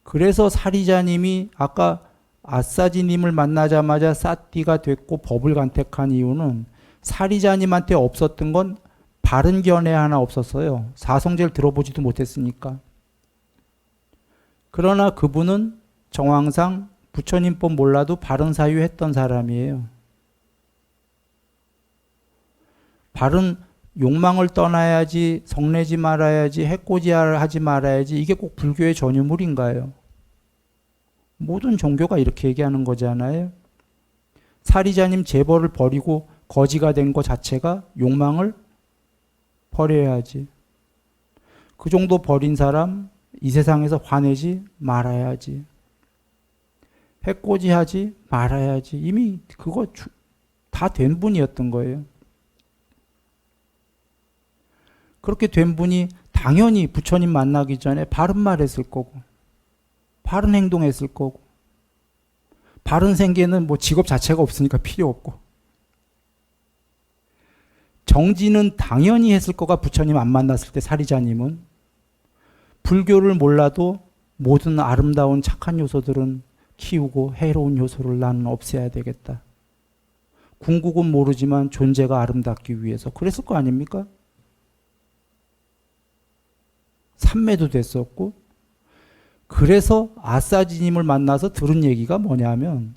그래서 사리자님이 아까 아싸지님을 만나자마자 싸띠가 됐고 법을 간택한 이유는 사리자님한테 없었던 건 바른 견해 하나 없었어요. 사성제를 들어보지도 못했으니까. 그러나 그분은 정황상 부처님법 몰라도 바른 사유했던 사람이에요. 바른 욕망을 떠나야지, 성내지 말아야지, 해코지하지 말아야지, 이게 꼭 불교의 전유물인가요? 모든 종교가 이렇게 얘기하는 거잖아요. 사리자님 재벌을 버리고 거지가 된 것 자체가 욕망을 버려야지. 그 정도 버린 사람 이 세상에서 화내지 말아야지. 해코지하지 말아야지. 이미 그거 다 된 분이었던 거예요. 그렇게 된 분이 당연히 부처님 만나기 전에 바른 말 했을 거고, 바른 행동했을 거고, 바른 생계는 뭐 직업 자체가 없으니까 필요 없고, 정지는 당연히 했을 거가 부처님 안 만났을 때 사리자님은 불교를 몰라도 모든 아름다운 착한 요소들은 키우고 해로운 요소를 나는 없애야 되겠다. 궁극은 모르지만 존재가 아름답기 위해서 그랬을 거 아닙니까? 삼매도 됐었고, 그래서 아싸지님을 만나서 들은 얘기가 뭐냐면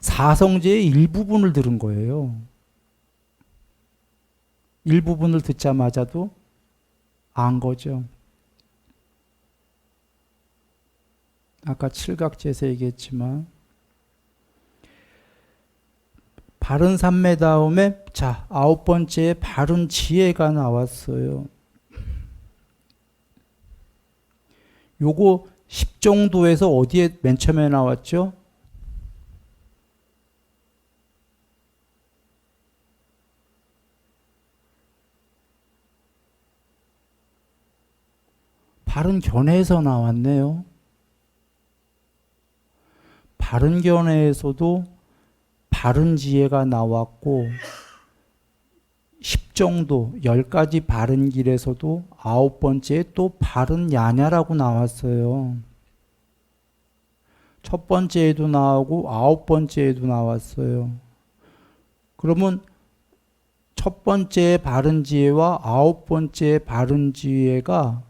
사성제의 일부분을 들은 거예요. 일부분을 듣자마자도 안 거죠. 아까 칠각제에서 얘기했지만 바른 삼매 다음에 자 9번째에 바른 지혜가 나왔어요. 요거 10정도에서 어디에 맨 처음에 나왔죠? 바른 견해에서 나왔네요. 바른 견해에서도 바른 지혜가 나왔고 10정도 10가지 바른 길에서도 9번째에 또 바른 야냐라고 나왔어요. 첫 번째에도 나오고 9번째에도 나왔어요. 그러면 첫 번째의 바른 지혜와 9번째의 바른 지혜가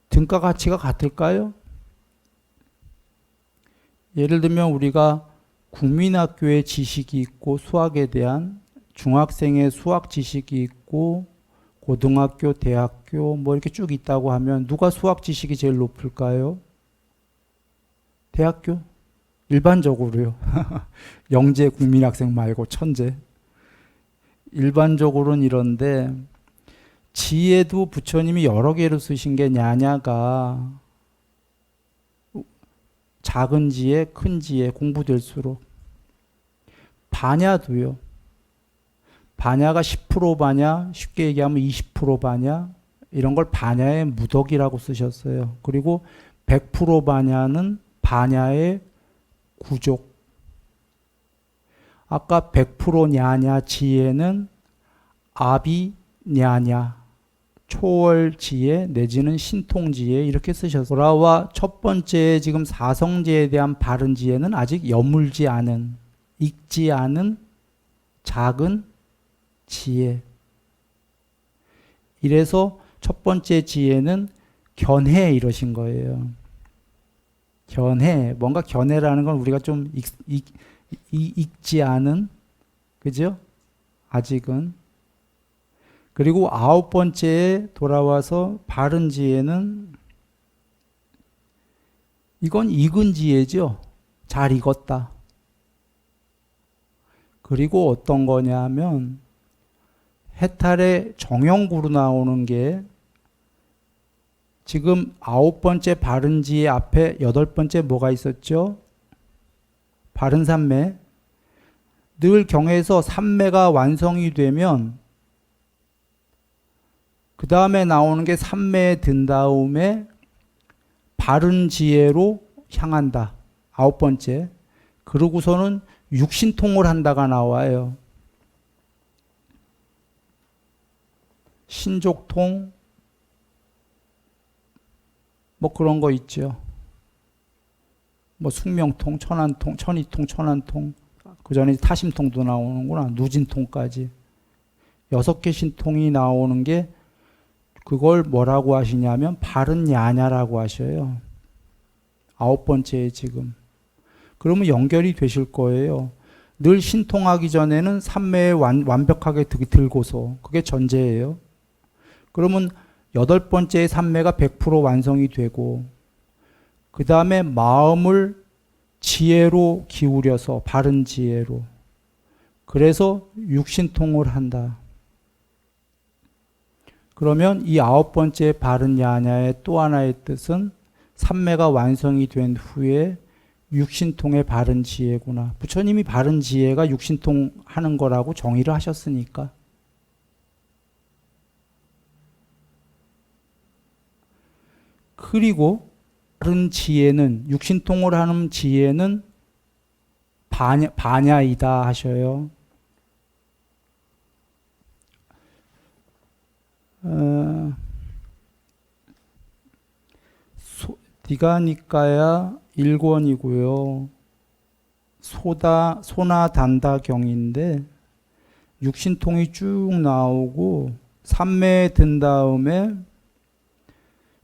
등가 가치가 같을까요? 예를 들면 우리가 국민학교의 지식이 있고 수학에 대한 중학생의 수학 지식이 있고 고등학교, 대학교 뭐 이렇게 쭉 있다고 하면 누가 수학 지식이 제일 높을까요? 대학교? 일반적으로요. 영재 국민학생 말고 천재. 일반적으로는 이런데 지혜도 부처님이 여러 개로 쓰신 게 냐냐가 작은 지혜, 큰 지혜 공부될수록 반야도요. 반야가 10% 반야, 쉽게 얘기하면 20% 반야 이런 걸 반야의 무덕이라고 쓰셨어요. 그리고 100% 반야는 반야의 구족. 아까 100% 냐냐 지혜는 아비냐냐 초월 지혜 내지는 신통 지혜 이렇게 쓰셨어요. 보라와 첫 번째 지금 사성제에 대한 바른 지혜는 아직 여물지 않은, 익지 않은 작은 지혜. 이래서 첫 번째 지혜는 견해 이러신 거예요. 견해, 뭔가 견해라는 건 우리가 좀 익지 않은, 그죠? 아직은. 그리고 9번째에 돌아와서 바른 지혜는 이건 익은 지혜죠. 잘 익었다. 그리고 어떤 거냐면 해탈의 정형구로 나오는 게 지금 9번째 바른 지혜 앞에 8번째 뭐가 있었죠? 바른 삼매. 늘 경에서 삼매가 완성이 되면 그 다음에 나오는 게 삼매에 든 다음에 바른 지혜로 향한다. 9번째. 그러고서는 육신통을 한다가 나와요. 신족통, 뭐 그런 거 있죠. 뭐 숙명통, 천안통, 천이통, 천안통, 그 전에 타심통도 나오는구나. 누진통까지. 6개 신통이 나오는 게 그걸 뭐라고 하시냐면 바른 야냐라고 하셔요. 9번째에 지금. 그러면 연결이 되실 거예요. 늘 신통하기 전에는 삼매에 완벽하게 들고서 그게 전제예요. 그러면 8번째의 삼매가 100% 완성이 되고 그 다음에 마음을 지혜로 기울여서 바른 지혜로 그래서 육신통을 한다. 그러면 이 9번째 바른 야냐의 또 하나의 뜻은 삼매가 완성이 된 후에 육신통의 바른 지혜구나. 부처님이 바른 지혜가 육신통 하는 거라고 정의를 하셨으니까. 그리고 바른 지혜는 육신통을 하는 지혜는 반야이다 하셔요. 디가니까야 1권이고요. 소나단다경인데 육신통이 쭉 나오고 삼매에 든 다음에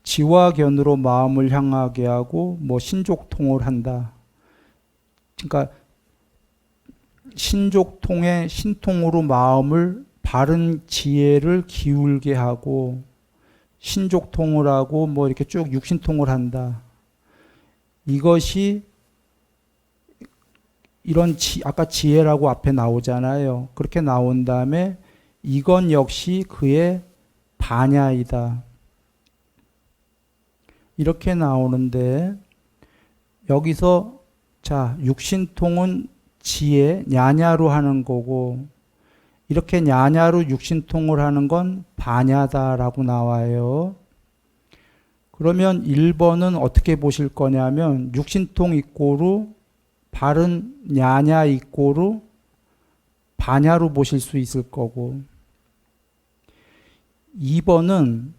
지와견으로 마음을 향하게 하고 뭐 신족통을 한다. 그러니까 신족통의 신통으로 마음을 바른 지혜를 기울게 하고 신족통을 하고 뭐 이렇게 쭉 육신통을 한다. 이것이 이런 아까 지혜라고 앞에 나오잖아요. 그렇게 나온 다음에 이건 역시 그의 반야이다. 이렇게 나오는데 여기서 자 육신통은 지혜, 냐냐로 하는 거고 이렇게 냐냐로 육신통을 하는 건 반야다라고 나와요. 그러면 1번은 어떻게 보실 거냐면 육신통 이꼬로 바른 냐냐 이꼬로 반야로 보실 수 있을 거고 2번은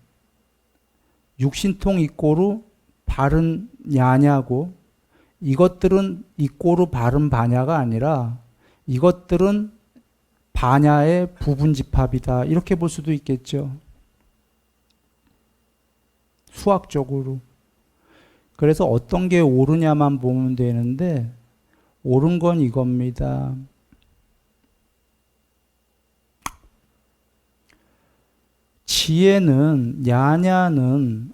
육신통 이꼬로 바른 냐냐고 이것들은 이꼬로 바른 반야가 아니라 이것들은 반야의 부분 집합이다. 이렇게 볼 수도 있겠죠. 수학적으로. 그래서 어떤 게 옳으냐만 보면 되는데 옳은 건 이겁니다. 지혜는 야냐는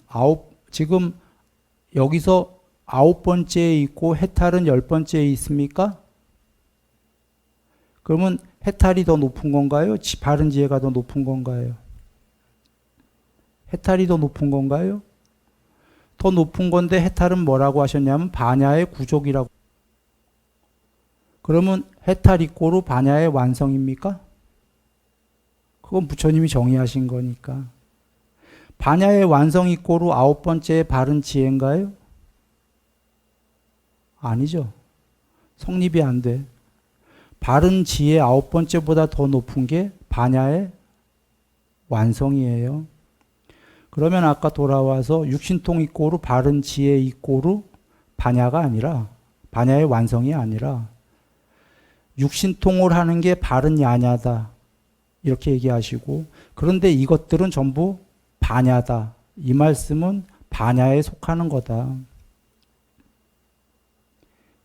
지금 여기서 9번째에 있고 해탈은 10번째에 있습니까? 그러면 해탈이 더 높은 건가요? 바른 지혜가 더 높은 건가요? 해탈이 더 높은 건가요? 더 높은 건데 해탈은 뭐라고 하셨냐면 반야의 구족이라고. 그러면 해탈 이꼬로 반야의 완성입니까? 그건 부처님이 정의하신 거니까. 반야의 완성 이꼬로 9번째의 바른 지혜인가요? 아니죠. 성립이 안 돼. 바른 지혜 9번째보다 더 높은 게 반야의 완성이에요. 그러면 아까 돌아와서 육신통 이꼬로 바른 지혜 이꼬로 반야가 아니라 반야의 완성이 아니라 육신통을 하는 게 바른 야냐다. 이렇게 얘기하시고 그런데 이것들은 전부 반야다. 이 말씀은 반야에 속하는 거다.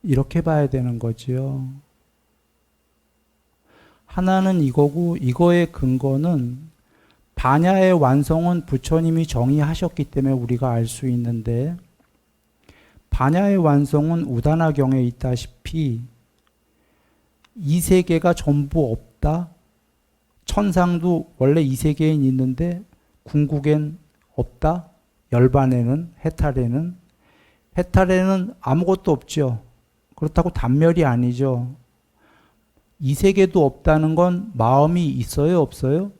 이렇게 봐야 되는 거지요. 하나는 이거고 이거의 근거는 반야의 완성은 부처님이 정의하셨기 때문에 우리가 알 수 있는데 반야의 완성은 우다나경에 있다시피 이 세계가 전부 없다. 천상도 원래 이 세계에 있는데 궁극엔 없다. 열반에는 해탈에는 아무것도 없죠. 그렇다고 단멸이 아니죠. 이 세계도 없다는 건 마음이 있어요, 없어요?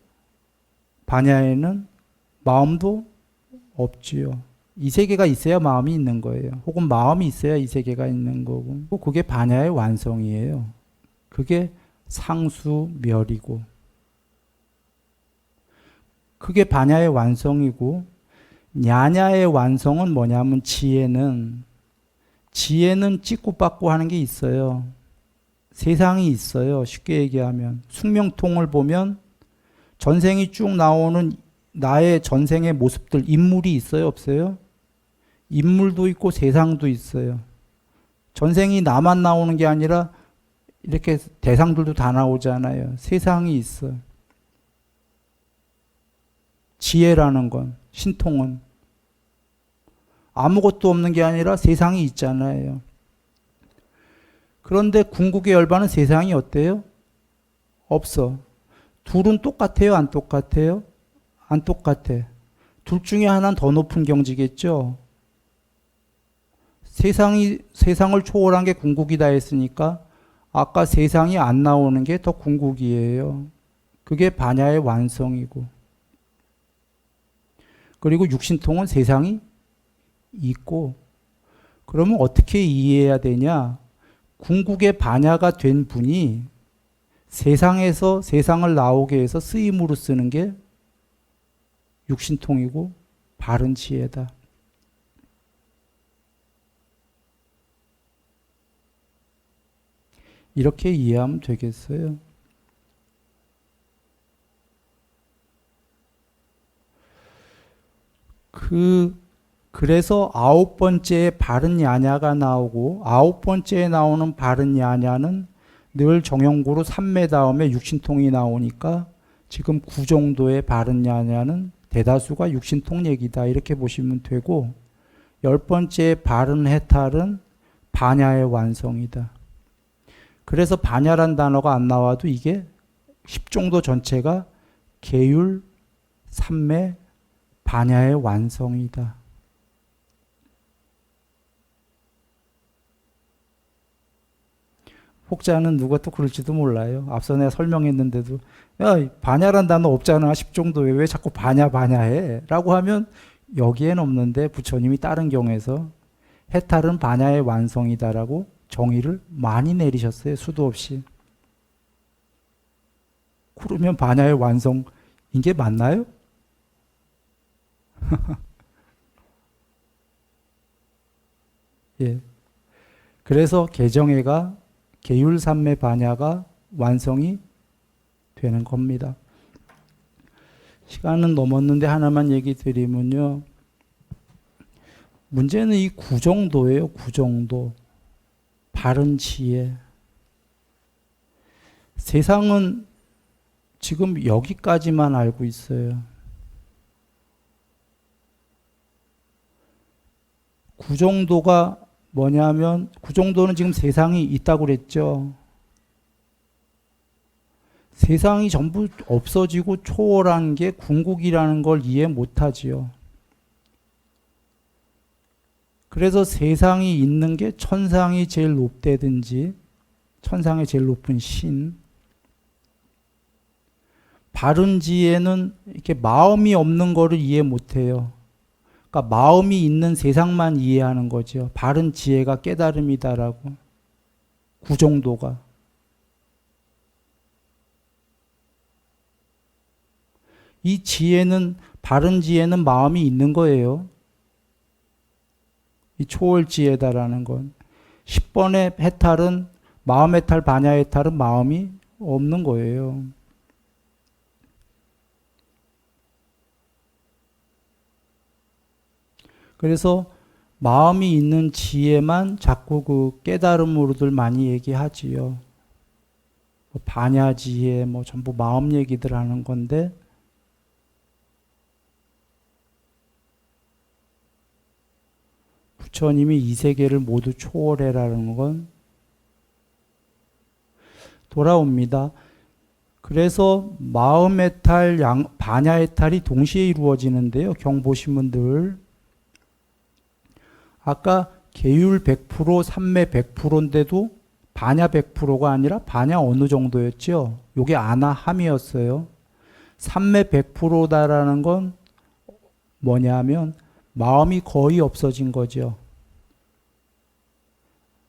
반야에는 마음도 없지요. 이 세계가 있어야 마음이 있는 거예요. 혹은 마음이 있어야 이 세계가 있는 거고. 그게 반야의 완성이에요. 그게 상수멸이고. 그게 반야의 완성이고 냐냐의 완성은 뭐냐면 지혜는 찍고 받고 하는 게 있어요. 세상이 있어요. 쉽게 얘기하면 숙명통을 보면 전생이 쭉 나오는 나의 전생의 모습들, 인물이 있어요, 없어요? 인물도 있고 세상도 있어요. 전생이 나만 나오는 게 아니라 이렇게 대상들도 다 나오잖아요. 세상이 있어. 지혜라는 건, 신통은 아무것도 없는 게 아니라 세상이 있잖아요. 그런데 궁극의 열반은 세상이 어때요? 없어. 둘은 똑같아요? 안 똑같아요? 안 똑같아. 둘 중에 하나는 더 높은 경지겠죠? 세상을 초월한 게 궁극이다 했으니까 아까 세상이 안 나오는 게 더 궁극이에요. 그게 반야의 완성이고. 그리고 육신통은 세상이 있고. 그러면 어떻게 이해해야 되냐? 궁극의 반야가 된 분이 세상에서 세상을 나오게 해서 쓰임으로 쓰는 게 육신통이고 바른 지혜다. 이렇게 이해하면 되겠어요. 그래서 9번째에 바른 야냐가 나오고 9번째에 나오는 바른 야냐는 늘 정형구로 3매 다음에 육신통이 나오니까 지금 9 정도의 바른 야냐는 대다수가 육신통 얘기다 이렇게 보시면 되고 10번째 바른 해탈은 반야의 완성이다. 그래서 반야란 단어가 안 나와도 이게 10종도 전체가 계율 3매 반야의 완성이다. 혹자는 누가 또 그럴지도 몰라요. 앞서 내가 설명했는데도 야, 반야란 단어 없잖아. 10종도에 왜 자꾸 반야해? 라고 하면 여기엔 없는데 부처님이 다른 경에서 해탈은 반야의 완성이다라고 정의를 많이 내리셨어요. 수도 없이. 그러면 반야의 완성인 게 맞나요? 예. 그래서 개정회가 계율삼매 반야가 완성이 되는 겁니다. 시간은 넘었는데 하나만 얘기 드리면요. 문제는 이 9정도예요. 9정도. 바른 지혜. 세상은 지금 여기까지만 알고 있어요. 9정도가 뭐냐면 9정도는 지금 세상이 있다고 그랬죠. 세상이 전부 없어지고 초월한 게 궁극이라는 걸 이해 못하지요. 그래서 세상이 있는 게 천상이 제일 높다든지 천상의 제일 높은 신. 바른 지혜는 이렇게 마음이 없는 거를 이해 못해요. 그러니까 마음이 있는 세상만 이해하는 거죠. 바른 지혜가 깨달음이다라고. 9정도가. 이 지혜는 바른 지혜는 마음이 있는 거예요. 이 초월 지혜다라는 건. 10번의 해탈은 마음 해탈, 반야 해탈은 마음이 없는 거예요. 그래서 마음이 있는 지혜만 자꾸 그 깨달음으로들 많이 얘기하지요. 뭐 반야 지혜, 뭐 전부 마음 얘기들 하는 건데, 부처님이 이 세계를 모두 초월해라는 건 돌아옵니다. 그래서 마음 해탈, 반야 해탈이 동시에 이루어지는데요. 경 보시면 늘 아까 계율 100%, 삼매 100%인데도 반야 100%가 아니라 반야 어느 정도였죠? 요게 아나함이었어요. 삼매 100%다라는 건 뭐냐면 마음이 거의 없어진 거죠.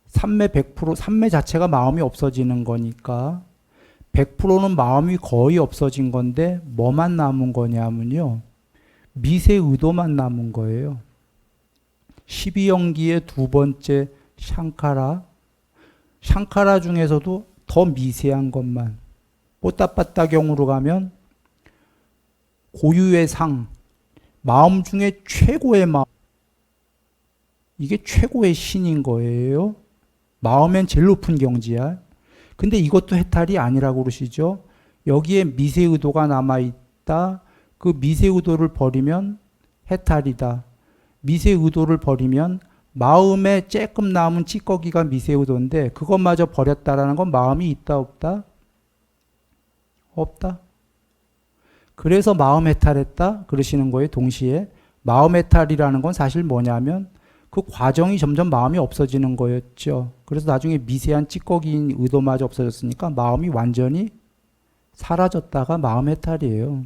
삼매 100%, 삼매 자체가 마음이 없어지는 거니까 100%는 마음이 거의 없어진 건데 뭐만 남은 거냐면요. 미세 의도만 남은 거예요. 12연기의 두 번째 샹카라 중에서도 더 미세한 것만. 뽀따빠따경으로 가면 고유의 상, 마음 중에 최고의 마음. 이게 최고의 신인 거예요. 마음엔 제일 높은 경지야. 근데 이것도 해탈이 아니라고 그러시죠. 여기에 미세의도가 남아있다. 그 미세의도를 버리면 해탈이다. 미세의도를 버리면 마음에 쬐끔 남은 찌꺼기가 미세의도인데 그것마저 버렸다라는 건 마음이 있다 없다? 없다. 그래서 마음 해탈했다 그러시는 거예요. 동시에 마음 해탈이라는 건 사실 뭐냐면 그 과정이 점점 마음이 없어지는 거였죠. 그래서 나중에 미세한 찌꺼기인 의도마저 없어졌으니까 마음이 완전히 사라졌다가 마음 해탈이에요.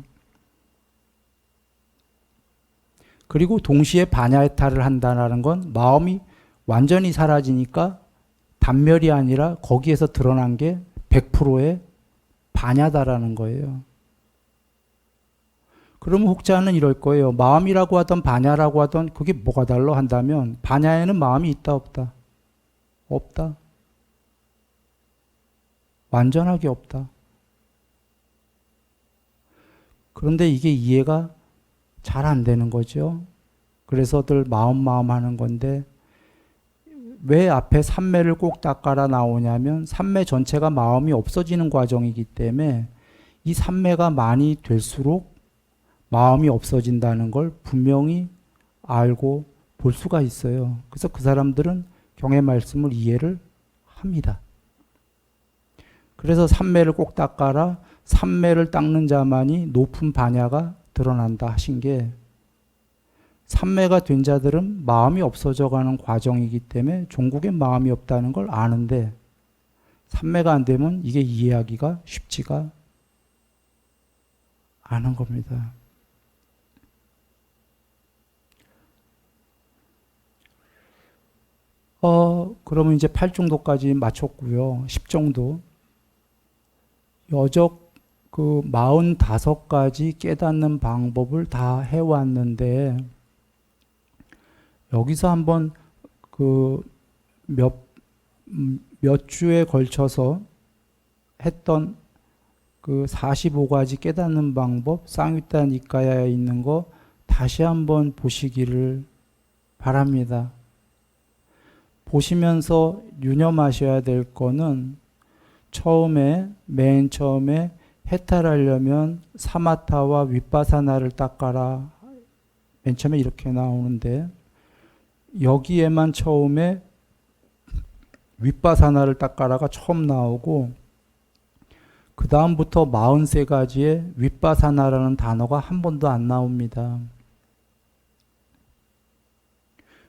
그리고 동시에 반야 해탈을 한다는 건 마음이 완전히 사라지니까 단멸이 아니라 거기에서 드러난 게 100%의 반야다라는 거예요. 그러면 혹자는 이럴 거예요. 마음이라고 하던 반야라고 하던 그게 뭐가 달라 한다면 반야에는 마음이 있다 없다? 없다. 완전하게 없다. 그런데 이게 이해가 잘 안 되는 거죠. 그래서들 마음 하는 건데 왜 앞에 삼매를 꼭 닦아라 나오냐면 삼매 전체가 마음이 없어지는 과정이기 때문에 이 삼매가 많이 될수록 마음이 없어진다는 걸 분명히 알고 볼 수가 있어요. 그래서 그 사람들은 경의 말씀을 이해를 합니다. 그래서 삼매를 꼭 닦아라. 삼매를 닦는 자만이 높은 반야가 드러난다 하신 게 삼매가 된 자들은 마음이 없어져 가는 과정이기 때문에 종국에 마음이 없다는 걸 아는데 삼매가 안 되면 이게 이해하기가 쉽지가 않은 겁니다. 그러면 이제 8정도까지 마쳤고요. 10정도. 여적 그 45가지 깨닫는 방법을 다 해왔는데 여기서 한번 그 몇 주에 걸쳐서 했던 그 45가지 깨닫는 방법 쌍위따 니까야에 있는 거 다시 한번 보시기를 바랍니다. 보시면서 유념하셔야 될 거는 맨 처음에 해탈하려면 사마타와 윗바사나를 닦아라. 맨 처음에 이렇게 나오는데 여기에만 처음에 윗바사나를 닦아라가 처음 나오고 그 다음부터 43가지의 윗바사나라는 단어가 한 번도 안 나옵니다.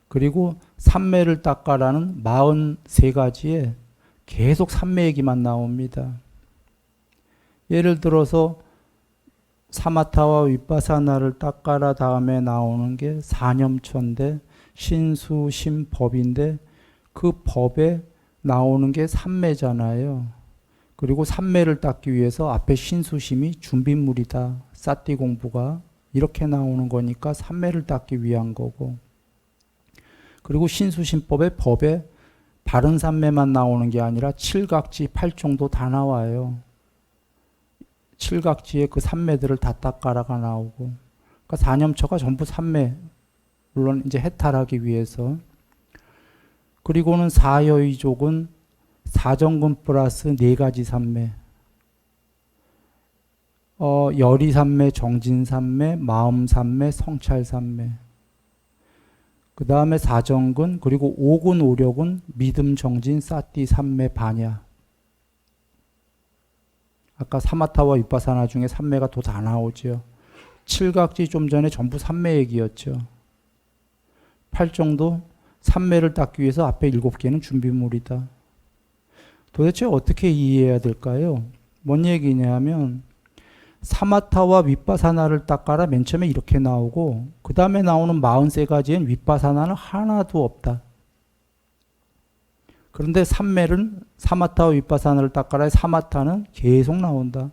그리고 삼매를 닦아라는 43가지에 계속 삼매 얘기만 나옵니다. 예를 들어서 사마타와 윗바사나를 닦아라 다음에 나오는 게 사념처인데 신수심법인데 그 법에 나오는 게 삼매잖아요. 그리고 삼매를 닦기 위해서 앞에 신수심이 준비물이다. 사띠 공부가 이렇게 나오는 거니까 삼매를 닦기 위한 거고 그리고 신수심법의 법에 바른 삼매만 나오는 게 아니라 칠각지 8종도 다 나와요. 칠각지에 그 삼매들을 다 닦아라가 나오고 그러니까 사념처가 전부 삼매 물론 이제 해탈하기 위해서 그리고는 사여의족은 사정근 플러스 4가지 삼매 열이삼매, 정진삼매, 마음삼매, 성찰삼매 그 다음에 사정근 그리고 오근 오력은 믿음, 정진, 사띠, 삼매, 반야 아까 사마타와 윗바사나 중에 삼매가 또 다 나오죠. 칠각지 좀 전에 전부 삼매 얘기였죠. 8정도 삼매를 닦기 위해서 앞에 7개는 준비물이다. 도대체 어떻게 이해해야 될까요? 뭔 얘기냐면 사마타와 윗바사나를 닦아라 맨 처음에 이렇게 나오고 그 다음에 나오는 43가지엔 윗바사나는 하나도 없다. 그런데 삼매는 사마타와 윗바사나를 닦아라의 사마타는 계속 나온다.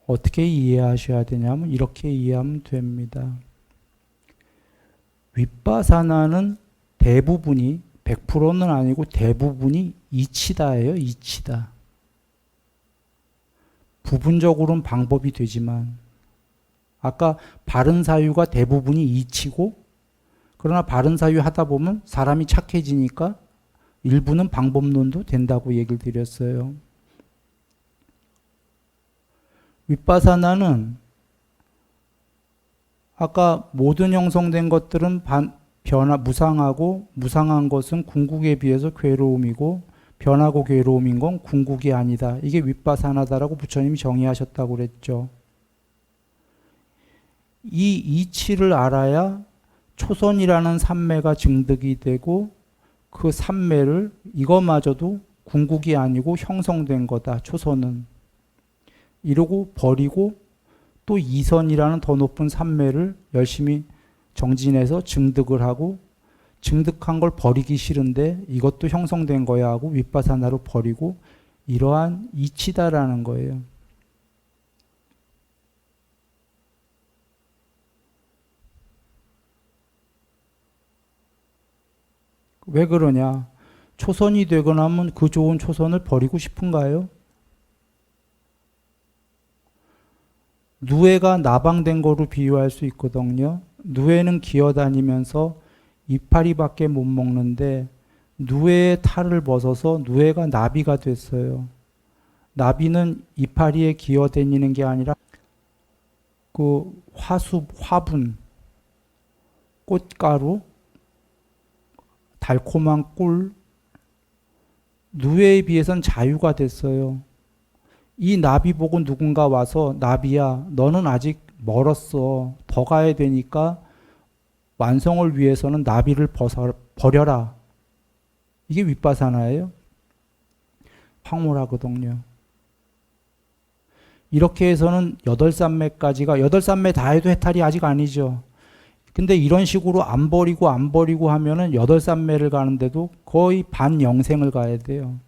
어떻게 이해하셔야 되냐면 이렇게 이해하면 됩니다. 윗바사나는 대부분이 100%는 아니고 대부분이 이치다예요. 이치다. 부분적으로는 방법이 되지만 아까 바른 사유가 대부분이 이치고 그러나 바른 사유 하다 보면 사람이 착해지니까 일부는 방법론도 된다고 얘기를 드렸어요. 윗바사나는 아까 모든 형성된 것들은 무상하고 무상한 것은 궁극에 비해서 괴로움이고 변하고 괴로움인 건 궁극이 아니다. 이게 윗바사나다라고 부처님이 정의하셨다고 그랬죠. 이 이치를 알아야 초선이라는 삼매가 증득이 되고 그 삼매를 이거마저도 궁극이 아니고 형성된 거다. 초선은. 이러고 버리고 또 이선이라는 더 높은 삼매를 열심히 정진해서 증득을 하고 증득한 걸 버리기 싫은데 이것도 형성된 거야 하고 윗바사나로 버리고 이러한 이치다라는 거예요. 왜 그러냐? 초선이 되거나 하면 그 좋은 초선을 버리고 싶은가요? 누에가 나방된 거로 비유할 수 있거든요. 누에는 기어다니면서 이파리밖에 못 먹는데 누에의 탈을 벗어서 누에가 나비가 됐어요. 나비는 이파리에 기어다니는 게 아니라 그 화수, 화분, 꽃가루, 달콤한 꿀, 누에에 비해선 자유가 됐어요. 이 나비 보고 누군가 와서 나비야, 너는 아직 멀었어. 더 가야 되니까 완성을 위해서는 나비를 버려라. 이게 윗바사나예요. 황홀하거든요. 이렇게 해서는 8산매까지가 8산매 다 해도 해탈이 아직 아니죠. 근데 이런 식으로 안 버리고 하면은 8산매를 가는데도 거의 반영생을 가야 돼요.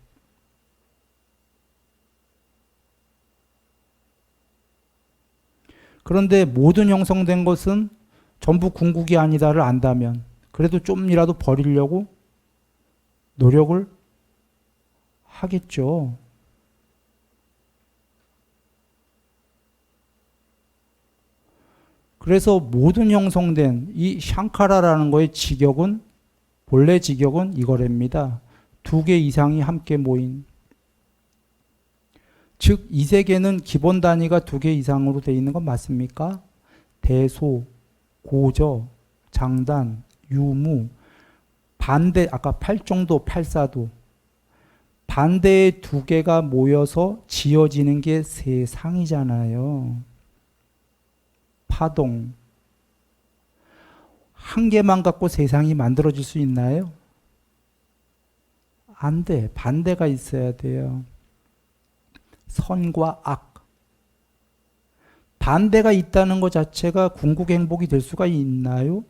그런데 모든 형성된 것은 전부 궁극이 아니다를 안다면 그래도 좀이라도 버리려고 노력을 하겠죠. 그래서 모든 형성된 이 샹카라라는 거의 직역은 본래 직역은 이거랍니다. 2개 이상이 함께 모인. 즉 이 세계는 기본 단위가 2개 이상으로 되어 있는 건 맞습니까? 대소, 고저, 장단, 유무, 반대 아까 8정도, 8사도 반대의 2개가 모여서 지어지는 게 세상이잖아요. 파동. 한 개만 갖고 세상이 만들어질 수 있나요? 안 돼. 반대가 있어야 돼요. 선과 악. 반대가 있다는 것 자체가 궁극 행복이 될 수가 있나요?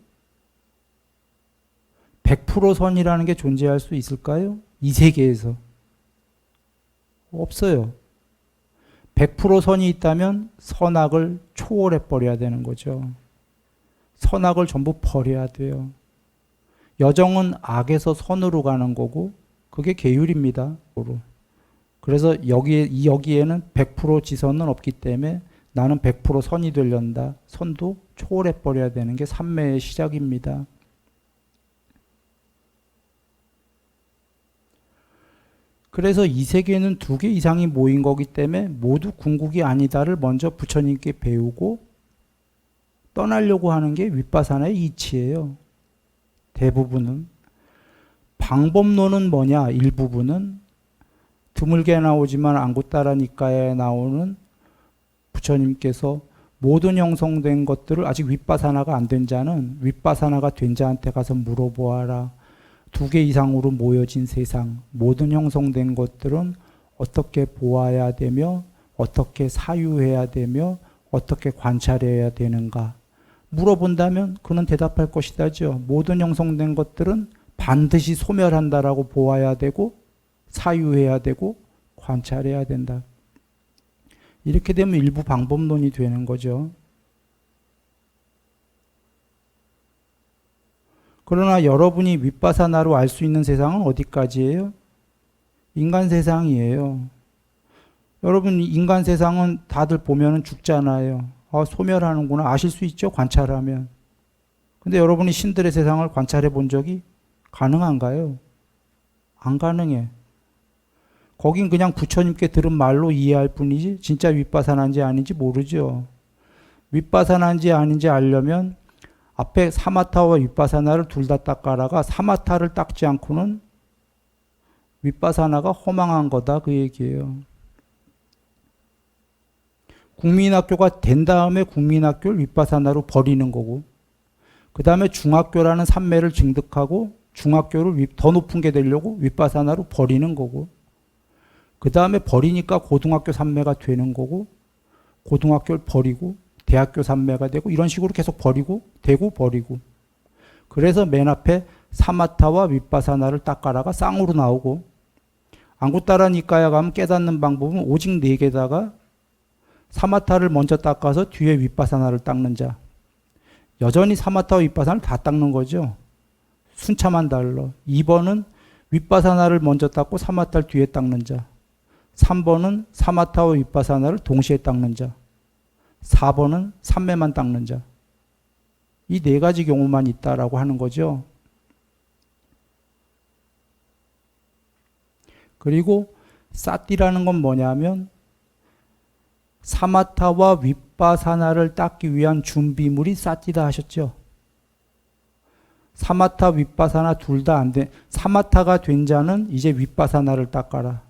100% 선이라는 게 존재할 수 있을까요? 이 세계에서. 없어요. 100% 선이 있다면 선악을 초월해 버려야 되는 거죠. 선악을 전부 버려야 돼요. 여정은 악에서 선으로 가는 거고 그게 계율입니다. 그래서 여기에는 100% 지선은 없기 때문에 나는 100% 선이 되려다. 선도 초월해 버려야 되는 게 삼매의 시작입니다. 그래서 이 세계는 2개 이상이 모인 거기 때문에 모두 궁극이 아니다를 먼저 부처님께 배우고 떠나려고 하는 게 윗바사나의 이치예요. 대부분은. 방법론은 뭐냐? 일부분은 드물게 나오지만 안구따라니까에 나오는 부처님께서 모든 형성된 것들을 아직 윗바사나가 안 된 자는 윗바사나가 된 자한테 가서 물어보아라. 2개 이상으로 모여진 세상, 모든 형성된 것들은 어떻게 보아야 되며 어떻게 사유해야 되며 어떻게 관찰해야 되는가 물어본다면 그는 대답할 것이다죠. 모든 형성된 것들은 반드시 소멸한다라고 보아야 되고 사유해야 되고 관찰해야 된다. 이렇게 되면 일부 방법론이 되는 거죠. 그러나 여러분이 윗바사나로 알 수 있는 세상은 어디까지예요? 인간 세상이에요. 여러분 인간 세상은 다들 보면은 죽잖아요. 소멸하는구나 아실 수 있죠? 관찰하면. 근데 여러분이 신들의 세상을 관찰해 본 적이 가능한가요? 안 가능해. 거긴 그냥 부처님께 들은 말로 이해할 뿐이지 진짜 윗바사나인지 아닌지 모르죠. 윗바사나인지 아닌지 알려면 앞에 사마타와 윗바사나를 둘 다 닦아라가 사마타를 닦지 않고는 윗바사나가 허망한 거다 그 얘기예요. 국민학교가 된 다음에 국민학교를 윗바사나로 버리는 거고 그 다음에 중학교라는 산매를 증득하고 중학교를 더 높은 게 되려고 윗바사나로 버리는 거고 그 다음에 버리니까 고등학교 산매가 되는 거고 고등학교를 버리고 대학교 산매가 되고 이런 식으로 계속 버리고 되고 버리고 그래서 맨 앞에 사마타와 윗바사나를 닦아라가 쌍으로 나오고 안구따라 니까야 가면 깨닫는 방법은 오직 4개다가 사마타를 먼저 닦아서 뒤에 윗바사나를 닦는 자. 여전히 사마타와 윗바사나를 다 닦는 거죠. 순차만 달라. 2번은 윗바사나를 먼저 닦고 사마타를 뒤에 닦는 자. 3번은 사마타와 윗바사나를 동시에 닦는 자. 4번은 삼매만 닦는 자. 이 4가지 경우만 있다라고 하는 거죠. 그리고 사띠라는 건 뭐냐면 사마타와 윗바사나를 닦기 위한 준비물이 사띠다 하셨죠. 사마타 윗바사나 둘 다 안 돼. 사마타가 된 자는 이제 윗바사나를 닦아라.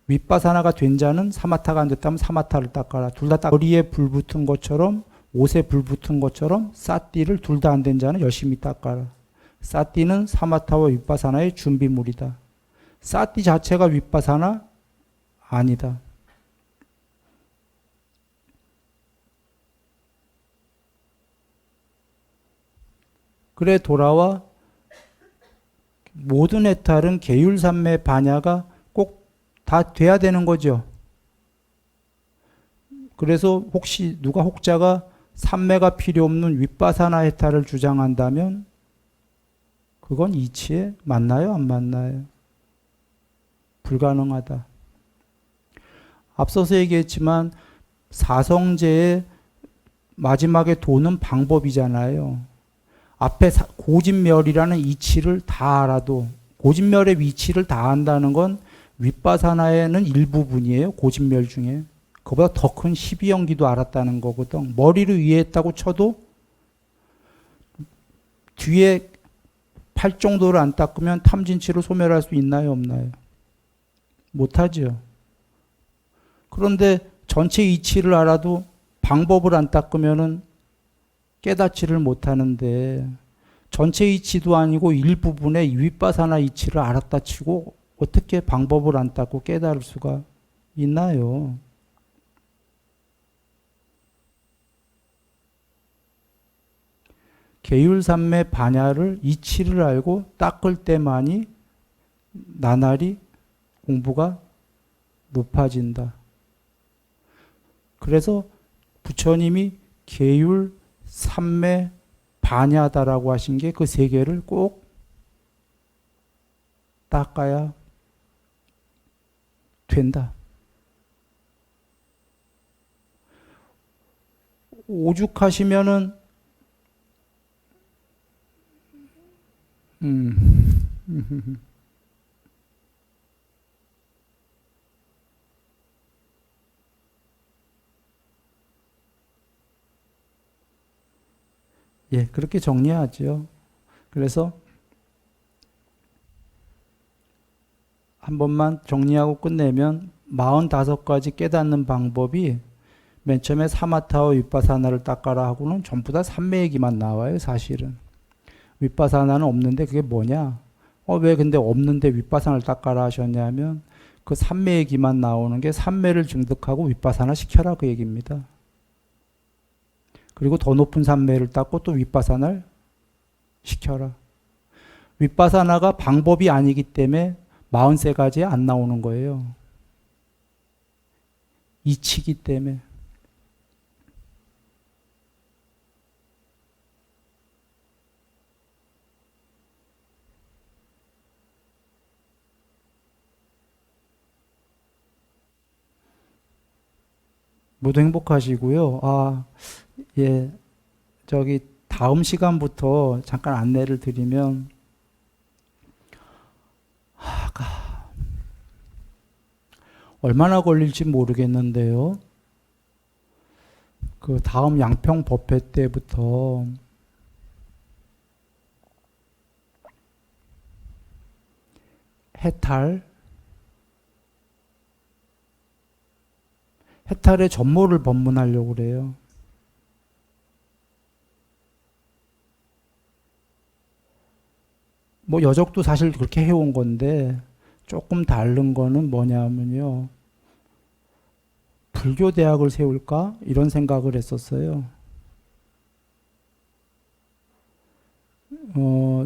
윗바사나가 된 자는 사마타가 안 됐다면 사마타를 닦아라. 둘 다 머리에 불 붙은 것처럼 옷에 불 붙은 것처럼 사띠를 둘 다 안 된 자는 열심히 닦아라. 사띠는 사마타와 윗바사나의 준비물이다. 사띠 자체가 윗바사나 아니다. 그래 돌아와 모든 해탈은 계율삼매 반야가 꼭 다 돼야 되는 거죠. 그래서 혹시 누가 혹자가 삼매가 필요 없는 윗바사나 해탈을 주장한다면 그건 이치에 맞나요? 안 맞나요? 불가능하다. 앞서서 얘기했지만 사성제의 마지막에 도는 방법이잖아요. 앞에 고진멸이라는 이치를 다 알아도 고진멸의 위치를 다 안다는 건 윗바사나에는 일부분이에요. 고진멸 중에. 그보다 더 큰 12연기도 알았다는 거거든. 머리를 위에 했다고 쳐도 뒤에 팔 정도를 안 닦으면 탐진치를 소멸할 수 있나요? 없나요? 못하죠. 그런데 전체 이치를 알아도 방법을 안 닦으면은 깨닫지를 못하는데 전체 이치도 아니고 일부분의 윗바사나 이치를 알았다 치고 어떻게 방법을 안 닦고 깨달을 수가 있나요? 계율삼매 반야를 이치를 알고 닦을 때만이 나날이 공부가 높아진다. 그래서 부처님이 계율 삼매 반야다라고 하신 게 그 3개를 꼭 닦아야 된다. 오죽하시면은 예, 그렇게 정리하죠. 그래서 한 번만 정리하고 끝내면 45가지 깨닫는 방법이 맨 처음에 사마타와 윗바사나를 닦아라 하고는 전부 다 삼매 얘기만 나와요, 사실은. 윗바사나는 없는데 그게 뭐냐? 왜 근데 없는데 윗바사나를 닦아라 하셨냐면 그 삼매 얘기만 나오는 게 삼매를 증득하고 윗바사나 시켜라 그 얘기입니다. 그리고 더 높은 삼매를 닦고 또 윗바사나를 시켜라. 윗바사나가 방법이 아니기 때문에 43가지에 안 나오는 거예요. 이치기 때문에. 모두 행복하시고요. 예, 저기 다음 시간부터 잠깐 안내를 드리면 얼마나 걸릴지 모르겠는데요. 그 다음 양평 법회 때부터 해탈의 전모를 법문하려고 그래요. 뭐 여적도 사실 그렇게 해온 건데 조금 다른 거는 뭐냐면요. 불교 대학을 세울까? 이런 생각을 했었어요.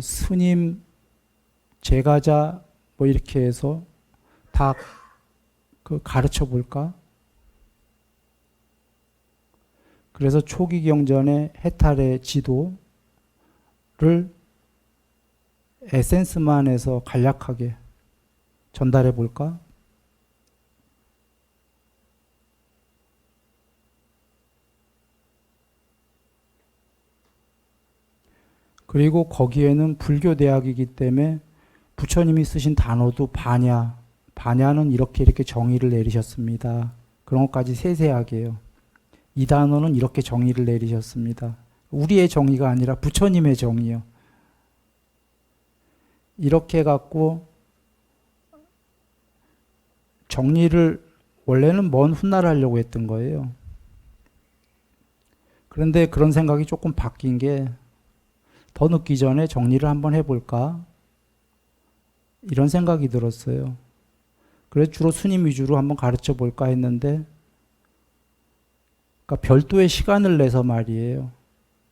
스님, 제가자 뭐 이렇게 해서 다 그 가르쳐 볼까? 그래서 초기 경전의 해탈의 지도를 에센스만 해서 간략하게 전달해 볼까? 그리고 거기에는 불교 대학이기 때문에 부처님이 쓰신 단어도 반야는 이렇게 정의를 내리셨습니다. 그런 것까지 세세하게요. 이 단어는 이렇게 정의를 내리셨습니다. 우리의 정의가 아니라 부처님의 정의요. 이렇게 갖고 정리를 원래는 먼 훗날 하려고 했던 거예요. 그런데 그런 생각이 조금 바뀐 게 더 늦기 전에 정리를 한번 해볼까? 이런 생각이 들었어요. 그래서 주로 스님 위주로 한번 가르쳐 볼까 했는데, 그러니까 별도의 시간을 내서 말이에요.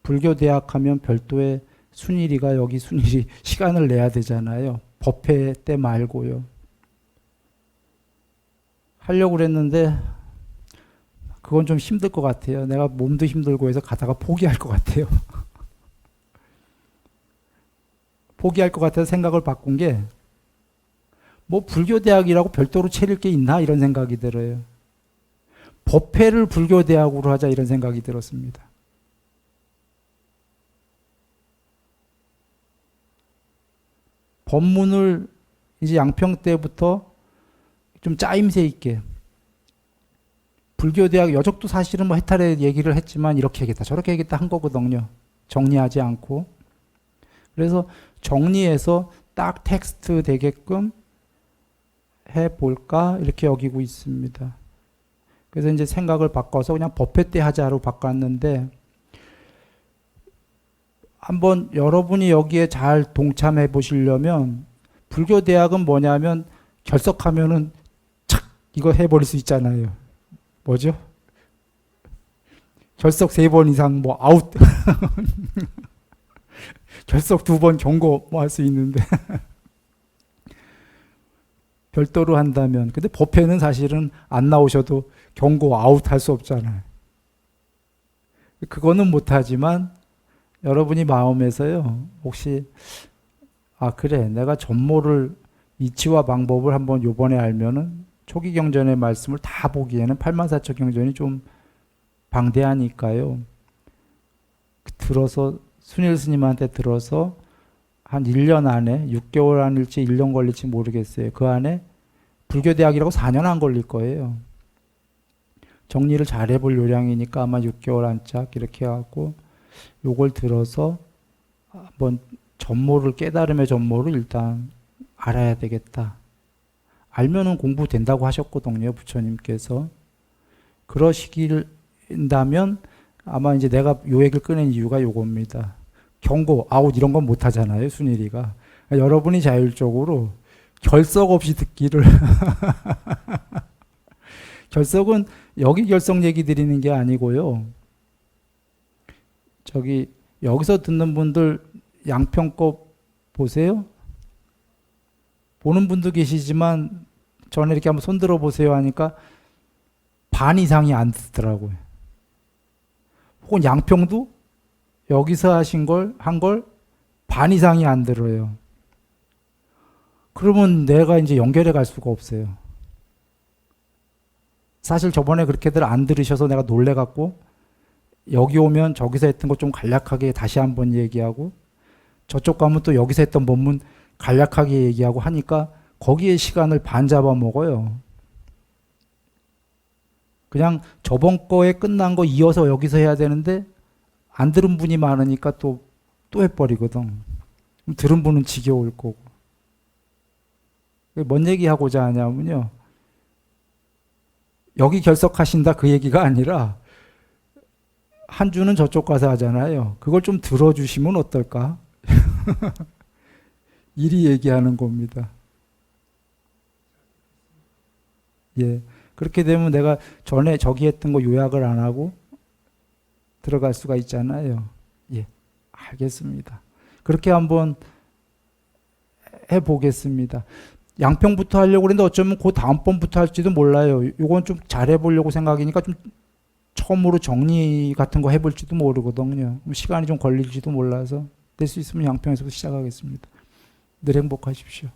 불교 대학 하면 별도의 순일이가 여기 순일이 시간을 내야 되잖아요. 법회 때 말고요. 하려고 그랬는데 그건 좀 힘들 것 같아요. 내가 몸도 힘들고 해서 가다가 포기할 것 같아요. 포기할 것 같아서 생각을 바꾼 게 뭐 불교 대학이라고 별도로 차릴 게 있나 이런 생각이 들어요. 법회를 불교 대학으로 하자 이런 생각이 들었습니다. 법문을 이제 양평 때부터 좀 짜임새 있게 불교 대학 여적도 사실은 뭐 해탈의 얘기를 했지만 이렇게 하겠다 저렇게 하겠다 한 거거든요. 정리하지 않고. 그래서 정리해서 딱 텍스트 되게끔 해볼까 이렇게 여기고 있습니다. 그래서 이제 생각을 바꿔서 그냥 법회 때 하자로 바꿨는데 한번 여러분이 여기에 잘 동참해 보시려면 불교 대학은 뭐냐면 결석하면은 착 이거 해버릴 수 있잖아요. 뭐죠? 결석 3번 이상 뭐 아웃 결석 2번 경고 뭐 할 수 있는데 별도로 한다면 근데 법회는 사실은 안 나오셔도 경고 아웃 할 수 없잖아요. 그거는 못하지만 여러분이 마음에서요 혹시 그래 내가 전모를 이치와 방법을 한번 요번에 알면은 초기 경전의 말씀을 다 보기에는 84척 경전이 좀 방대하니까요. 들어서 순일 스님한테 들어서 한 1년 안에 6개월 안일지 1년 걸릴지 모르겠어요. 그 안에 불교대학이라고 4년 안 걸릴 거예요. 정리를 잘 해볼 요량이니까 아마 6개월 안짝 이렇게 해갖고 요걸 들어서 한번 전모를 깨달음의 전모를 일단 알아야 되겠다. 알면은 공부된다고 하셨거든요. 부처님께서. 그러시긴다면 아마 이제 내가 요 얘기를 꺼낸 이유가 요겁니다. 경고, 아웃 이런 건 못 하잖아요. 순일이가. 여러분이 자율적으로 결석 없이 듣기를 결석은 여기 결석 얘기 드리는 게 아니고요. 저기 여기서 듣는 분들 양평 거 보세요. 보는 분도 계시지만 전에 이렇게 한번 손 들어 보세요 하니까 반 이상이 안 듣더라고요. 혹은 양평도 여기서 하신 걸 한 걸 반 이상이 안 들어요. 그러면 내가 이제 연결해 갈 수가 없어요. 사실 저번에 그렇게들 안 들으셔서 내가 놀래갖고 여기 오면 저기서 했던 거 좀 간략하게 다시 한번 얘기하고 저쪽 가면 또 여기서 했던 본문 간략하게 얘기하고 하니까 거기에 시간을 반 잡아먹어요. 그냥 저번 거에 끝난 거 이어서 여기서 해야 되는데 안 들은 분이 많으니까 또 해버리거든. 들은 분은 지겨울 거고. 뭔 얘기하고자 하냐면요. 여기 결석하신다 그 얘기가 아니라 한 주는 저쪽 가서 하잖아요. 그걸 좀 들어주시면 어떨까? 이리 얘기하는 겁니다. 예. 그렇게 되면 내가 전에 저기 했던 거 요약을 안 하고 들어갈 수가 있잖아요. 예. 알겠습니다. 그렇게 한번 해보겠습니다. 양평부터 하려고 그랬는데 어쩌면 그 다음번부터 할지도 몰라요. 이건 좀 잘해보려고 생각이니까 좀 처음으로 정리 같은 거 해볼지도 모르거든요. 시간이 좀 걸릴지도 몰라서 될 수 있으면 양평에서부터 시작하겠습니다. 늘 행복하십시오.